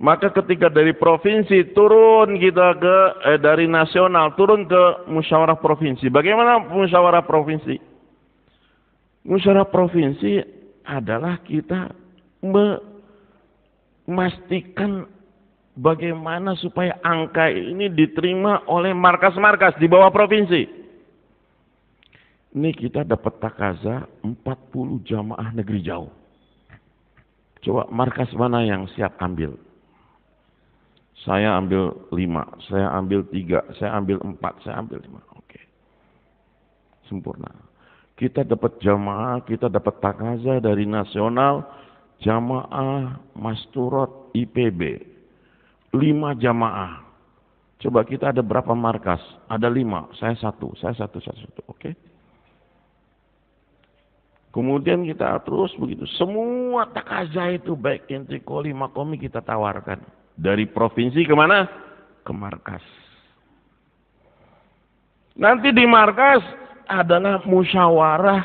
Maka ketika dari provinsi turun kita ke, dari nasional turun ke musyawarah provinsi. Bagaimana musyawarah provinsi? Musyawarah provinsi adalah kita memastikan bagaimana supaya angka ini diterima oleh markas-markas di bawah provinsi. Ini kita dapat takazah 40 jamaah negeri jauh. Coba markas mana yang siap ambil? Saya ambil 5, saya ambil 3, saya ambil 4, saya ambil 5. Oke. Sempurna. Kita dapat jamaah, kita dapat takazah dari nasional, jamaah masturat IPB. 5 jamaah. Coba kita ada berapa markas? Ada 5, saya 1, saya 1. Oke. Kemudian kita terus begitu. Semua takazah itu baik intikoli makomi kita tawarkan. Dari provinsi kemana? Ke markas. Nanti di markas adalah musyawarah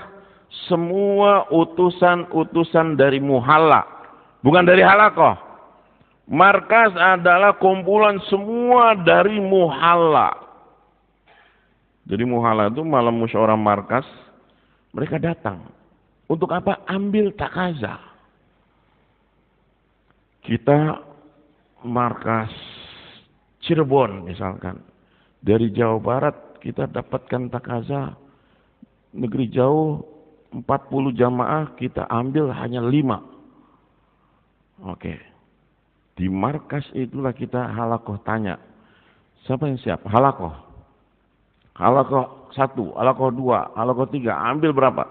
semua utusan-utusan dari muhalla. Bukan dari halakoh. Markas adalah kumpulan semua dari muhalla. Jadi muhalla itu malam musyawarah markas. Mereka datang. Untuk apa? Ambil takazah. Kita markas Cirebon misalkan. Dari Jawa Barat kita dapatkan takazah. Negeri jauh 40 jamaah kita ambil hanya 5. Oke. Di markas itulah kita halakoh tanya. Siapa yang siap? Halakoh. Halakoh 1, halakoh 2, halakoh 3. Ambil berapa?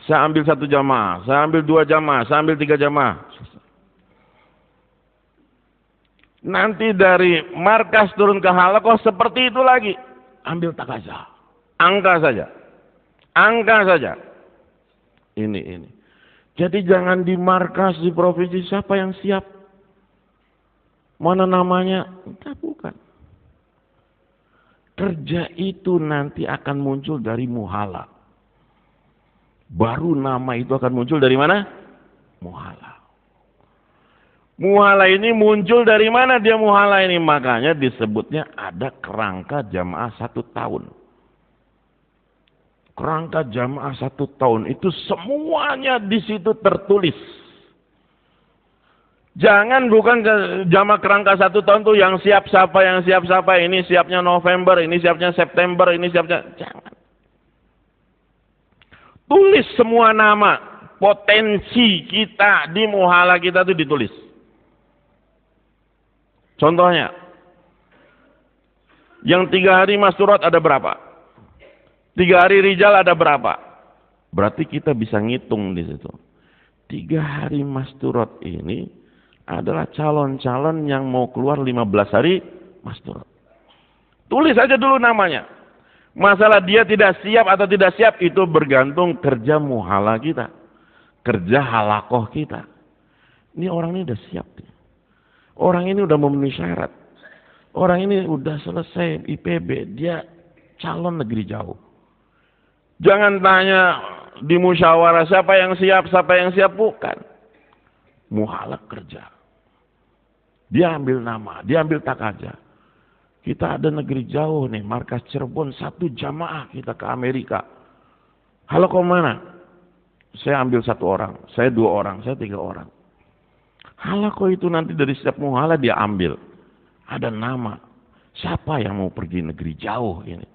Saya ambil 1 jamaah, saya ambil 2 jamaah, saya ambil 3 jamaah. Nanti dari markas turun ke halakoh seperti itu lagi. Ambil takazah. Angka saja. Angka saja. Ini. Jadi jangan di markas di provinsi siapa yang siap. Mana namanya? Entah bukan. Kerja itu nanti akan muncul dari muhala. Baru nama itu akan muncul dari mana? Muhala. Muhala ini muncul dari mana dia muhala ini? Makanya disebutnya ada kerangka jamaah 1 tahun. Kerangka jamaah 1 tahun itu semuanya di situ tertulis. Jangan bukan jamaah kerangka 1 tahun tuh yang siap siapa, ini siapnya November, ini siapnya September, ini siapnya, jangan. Tulis semua nama, potensi kita di muhala kita itu ditulis. Contohnya, yang 3 hari Masturat ada berapa? 3 hari Rijal ada berapa? Berarti kita bisa ngitung di situ. 3 hari Masturat ini adalah calon-calon yang mau keluar 15 hari Masturat. Tulis aja dulu namanya. Masalah dia tidak siap atau tidak siap itu bergantung kerja muhala kita. Kerja halakoh kita. Ini orang ini udah siap. Orang ini udah memenuhi syarat. Orang ini udah selesai IPB. Dia calon negeri jauh. Jangan tanya di musyawarah siapa yang siap, bukan. Muhala kerja. Dia ambil nama, dia ambil takaja. Kita ada negeri jauh nih, markas Cirebon 1 jamaah kita ke Amerika. Halo kau mana? Saya ambil 1 orang, saya 2 orang, saya 3 orang. Halo kau itu nanti dari setiap muhala dia ambil. Ada nama. Siapa yang mau pergi negeri jauh ini?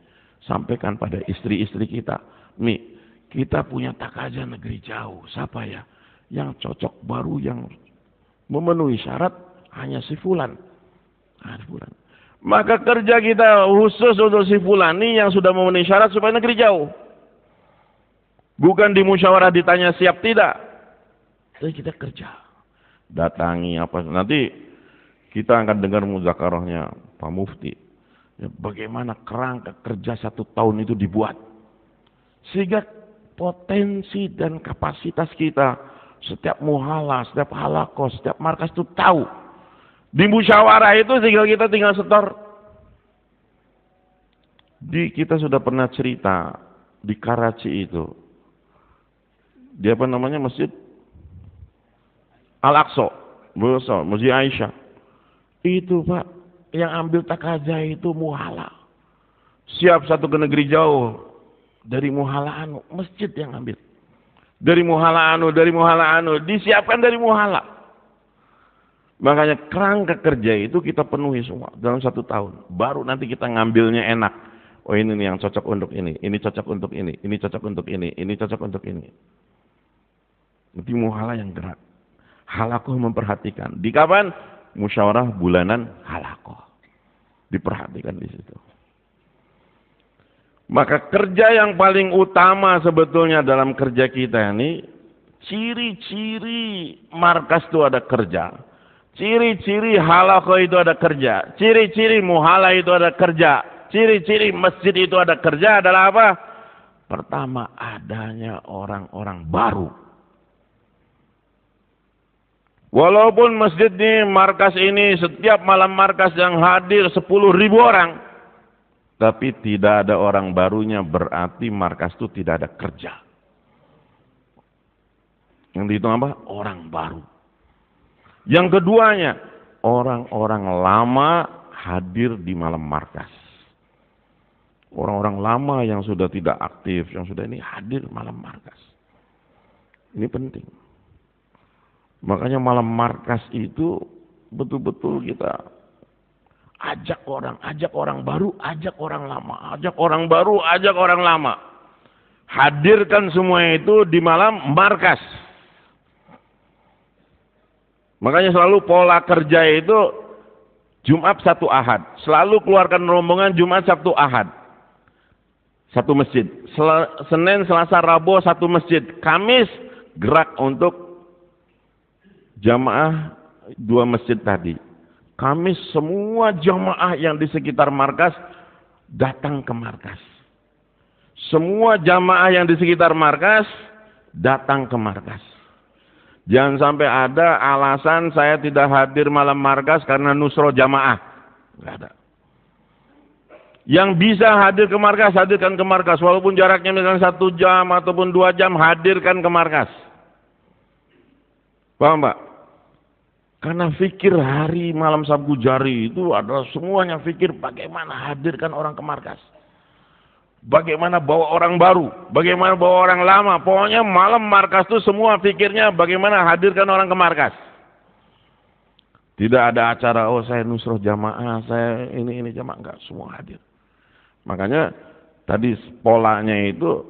Sampaikan pada istri-istri kita. Nih, kita punya takaja negeri jauh. Siapa ya? Yang cocok baru, yang memenuhi syarat hanya si Fulan. Nah, si Fulan. Maka kerja kita khusus untuk si Fulan ini yang sudah memenuhi syarat supaya negeri jauh. Bukan di musyawarah ditanya siap tidak. Tapi kita kerja. Datangi apa. Nanti kita akan dengar muzakarahnya Pak Mufti. Ya, bagaimana kerangka kerja 1 tahun itu dibuat. Sehingga potensi dan kapasitas kita setiap muhala, setiap halakoh, setiap markas itu tahu. Di musyawarah itu kita tinggal setor. Kita sudah pernah cerita di Karachi itu. Di apa namanya masjid? Al-Aqsa, Masjid Aisyah. Itu Pak, yang ambil takaja itu muhala. Siap 1 ke negeri jauh. Dari muhala anu, masjid yang ambil. Dari muhala anu, disiapkan dari muhala. Makanya kerangka kerja itu kita penuhi semua dalam 1 tahun. Baru nanti kita ngambilnya enak. Oh ini nih yang cocok untuk ini cocok untuk ini cocok untuk ini cocok untuk ini. Nanti muhala yang gerak. Halakoh memperhatikan. Di kapan? Musyawarah bulanan halakoh. Diperhatikan di situ. Maka kerja yang paling utama sebetulnya dalam kerja kita ini, ciri-ciri markas itu ada kerja. Ciri-ciri halakoh itu ada kerja. Ciri-ciri muhala itu ada kerja. Ciri-ciri masjid itu ada kerja adalah apa? Pertama, adanya orang-orang baru. Walaupun masjid ini, markas ini, setiap malam markas yang hadir 10.000 orang. Tapi tidak ada orang barunya, berarti markas itu tidak ada kerja. Yang dihitung apa? Orang baru. Yang keduanya, orang-orang lama hadir di malam markas. Orang-orang lama yang sudah tidak aktif, yang sudah ini hadir malam markas. Ini penting. Makanya malam markas itu betul-betul kita ajak orang baru, ajak orang lama, ajak orang baru, ajak orang lama. Hadirkan semua itu di malam markas. Makanya selalu pola kerja itu Jumat, Sabtu, Ahad. Selalu keluarkan rombongan Jumat, Sabtu, Ahad. 1 masjid. Senin, Selasa, Rabu 1 masjid. Kamis gerak untuk jamaah 2 masjid tadi. Kamis semua jamaah yang di sekitar markas datang ke markas. Semua jamaah yang di sekitar markas datang ke markas. Jangan sampai ada alasan saya tidak hadir malam markas karena nusro jamaah. Enggak ada. Yang bisa hadir ke markas, hadirkan ke markas. Walaupun jaraknya misalnya 1 jam ataupun 2 jam, hadirkan ke markas. Paham Pak? Karena fikir hari malam Sabtu Jari itu adalah semuanya fikir bagaimana hadirkan orang ke markas. Bagaimana bawa orang baru, bagaimana bawa orang lama. Pokoknya malam markas itu semua fikirnya bagaimana hadirkan orang ke markas. Tidak ada acara, oh saya nusroh jamaah, saya ini jamaah. Enggak, semua hadir. Makanya tadi polanya itu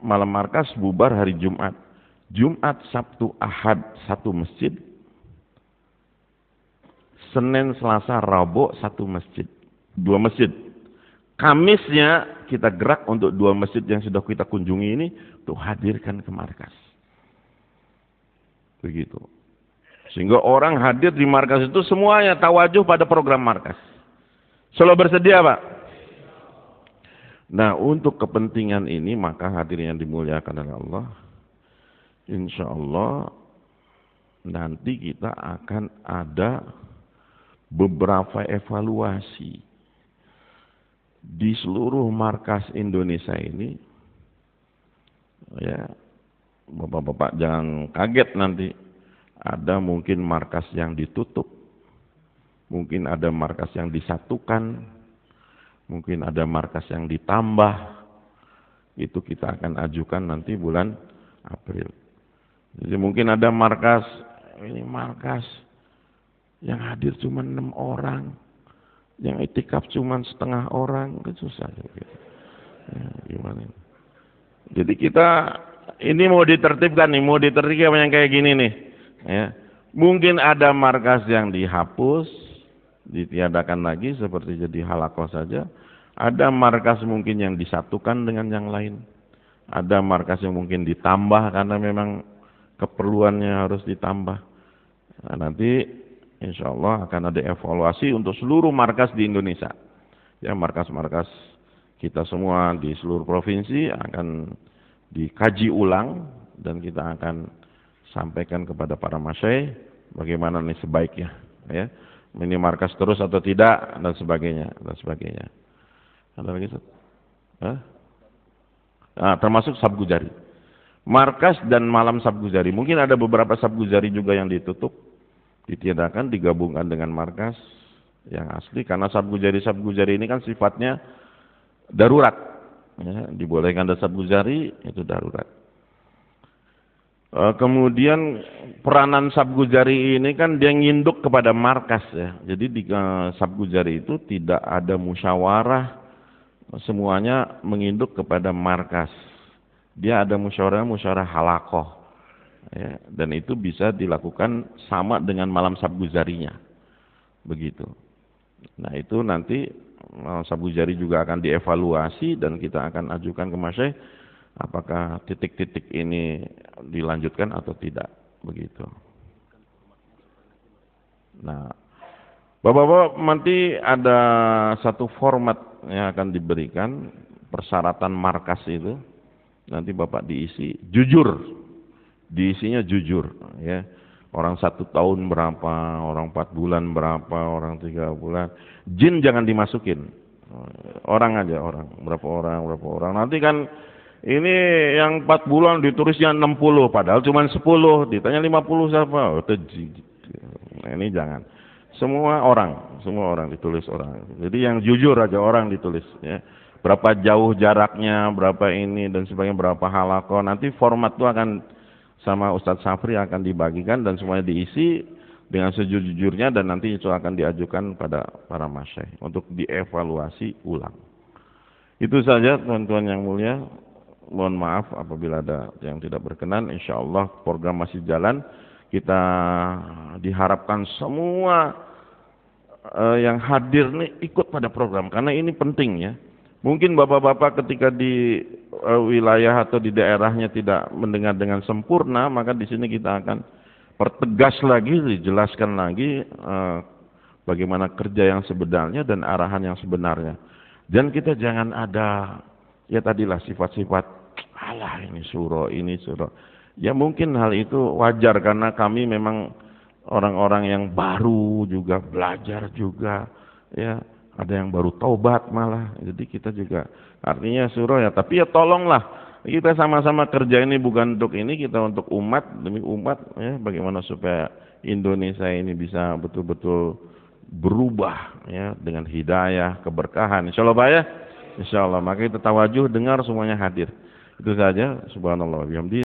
malam markas bubar hari Jumat. Jumat, Sabtu, Ahad satu masjid. Senin, Selasa, Rabu satu masjid. 2 masjid. Kamisnya kita gerak untuk 2 masjid yang sudah kita kunjungi ini untuk hadirkan ke markas. Begitu. Sehingga orang hadir di markas itu semuanya tawajuh pada program markas. Selalu bersedia Pak? Nah untuk kepentingan ini maka hadirin yang dimuliakan oleh Allah, insya Allah nanti kita akan ada beberapa evaluasi di seluruh markas Indonesia ini. Ya, Bapak-bapak jangan kaget nanti. Ada mungkin markas yang ditutup, mungkin ada markas yang disatukan, mungkin ada markas yang ditambah. Itu kita akan ajukan nanti bulan April. Jadi mungkin ada markas, ini markas yang hadir cuma 6 orang, yang itikaf cuma setengah orang, kan susah. Ya, gimana ini? Jadi kita ini mau ditertibkan nih, mau ditertibkan yang kayak gini nih. Ya, mungkin ada markas yang dihapus, ditiadakan lagi seperti jadi halakoh saja. Ada markas mungkin yang disatukan dengan yang lain. Ada markas yang mungkin ditambah karena memang keperluannya harus ditambah. Nah, nanti insya Allah akan ada evaluasi untuk seluruh markas di Indonesia. Ya, markas-markas kita semua di seluruh provinsi akan dikaji ulang dan kita akan sampaikan kepada para masyayikh bagaimana nih sebaiknya, ya, ini markas terus atau tidak dan sebagainya. Ada lagi? Termasuk Sabtu Jari, markas dan malam Sabtu Jari. Mungkin ada beberapa Sabtu Jari juga yang ditutup, ditiadakan, digabungkan dengan markas yang asli. Karena Sabtu Jari ini kan sifatnya darurat, ya, dibolehkan ada Sabtu Jari itu darurat. Kemudian peranan Sabtu Jari ini kan dia nginduk kepada markas ya. Jadi di Sabtu Jari itu tidak ada musyawarah, semuanya menginduk kepada markas. Dia ada musyawarah halakoh. Ya, dan itu bisa dilakukan sama dengan malam Sabtu Jarinya. Begitu. Nah, itu nanti Sabtu Jari juga akan dievaluasi dan kita akan ajukan ke masyayikh apakah titik-titik ini dilanjutkan atau tidak, begitu. Nah, Bapak-bapak nanti ada satu format yang akan diberikan persyaratan markas itu. Nanti Bapak diisi jujur, diisinya jujur, ya. Orang 1 tahun berapa, orang 4 bulan berapa, orang 3 bulan. Jin jangan dimasukin, orang aja, berapa orang. Nanti kan ini yang 4 bulan ditulisnya 60, padahal cuma 10, ditanya 50 siapa? Nah, ini jangan. Semua orang ditulis orang. Jadi yang jujur aja orang ditulis, ya. Berapa jauh jaraknya, berapa ini dan sebagainya, berapa halakoh. Nanti format itu akan sama Ustadz Safri akan dibagikan dan semuanya diisi dengan sejujurnya dan nanti itu akan diajukan pada para masyayikh untuk dievaluasi ulang. Itu saja teman-teman yang mulia. Mohon maaf apabila ada yang tidak berkenan. Insya Allah program masih jalan. Kita diharapkan semua yang hadir nih ikut pada program karena ini penting ya. Mungkin bapak-bapak ketika di wilayah atau di daerahnya tidak mendengar dengan sempurna, maka di sini kita akan pertegas lagi, dijelaskan lagi bagaimana kerja yang sebenarnya dan arahan yang sebenarnya. Dan kita jangan ada ya tadilah sifat-sifat alah ini surah. Ya mungkin hal itu wajar karena kami memang orang-orang yang baru juga belajar juga ya ada yang baru taubat malah. Jadi kita juga artinya suruh ya, tapi ya tolonglah kita sama-sama kerja ini bukan untuk ini, kita untuk umat demi umat ya, bagaimana supaya Indonesia ini bisa betul-betul berubah ya dengan hidayah, keberkahan. Insyaallah Pak ya. Insyaallah, maka kita tawajuh dengar semuanya hadir. Itu saja, subhanallah wa bihamdihi.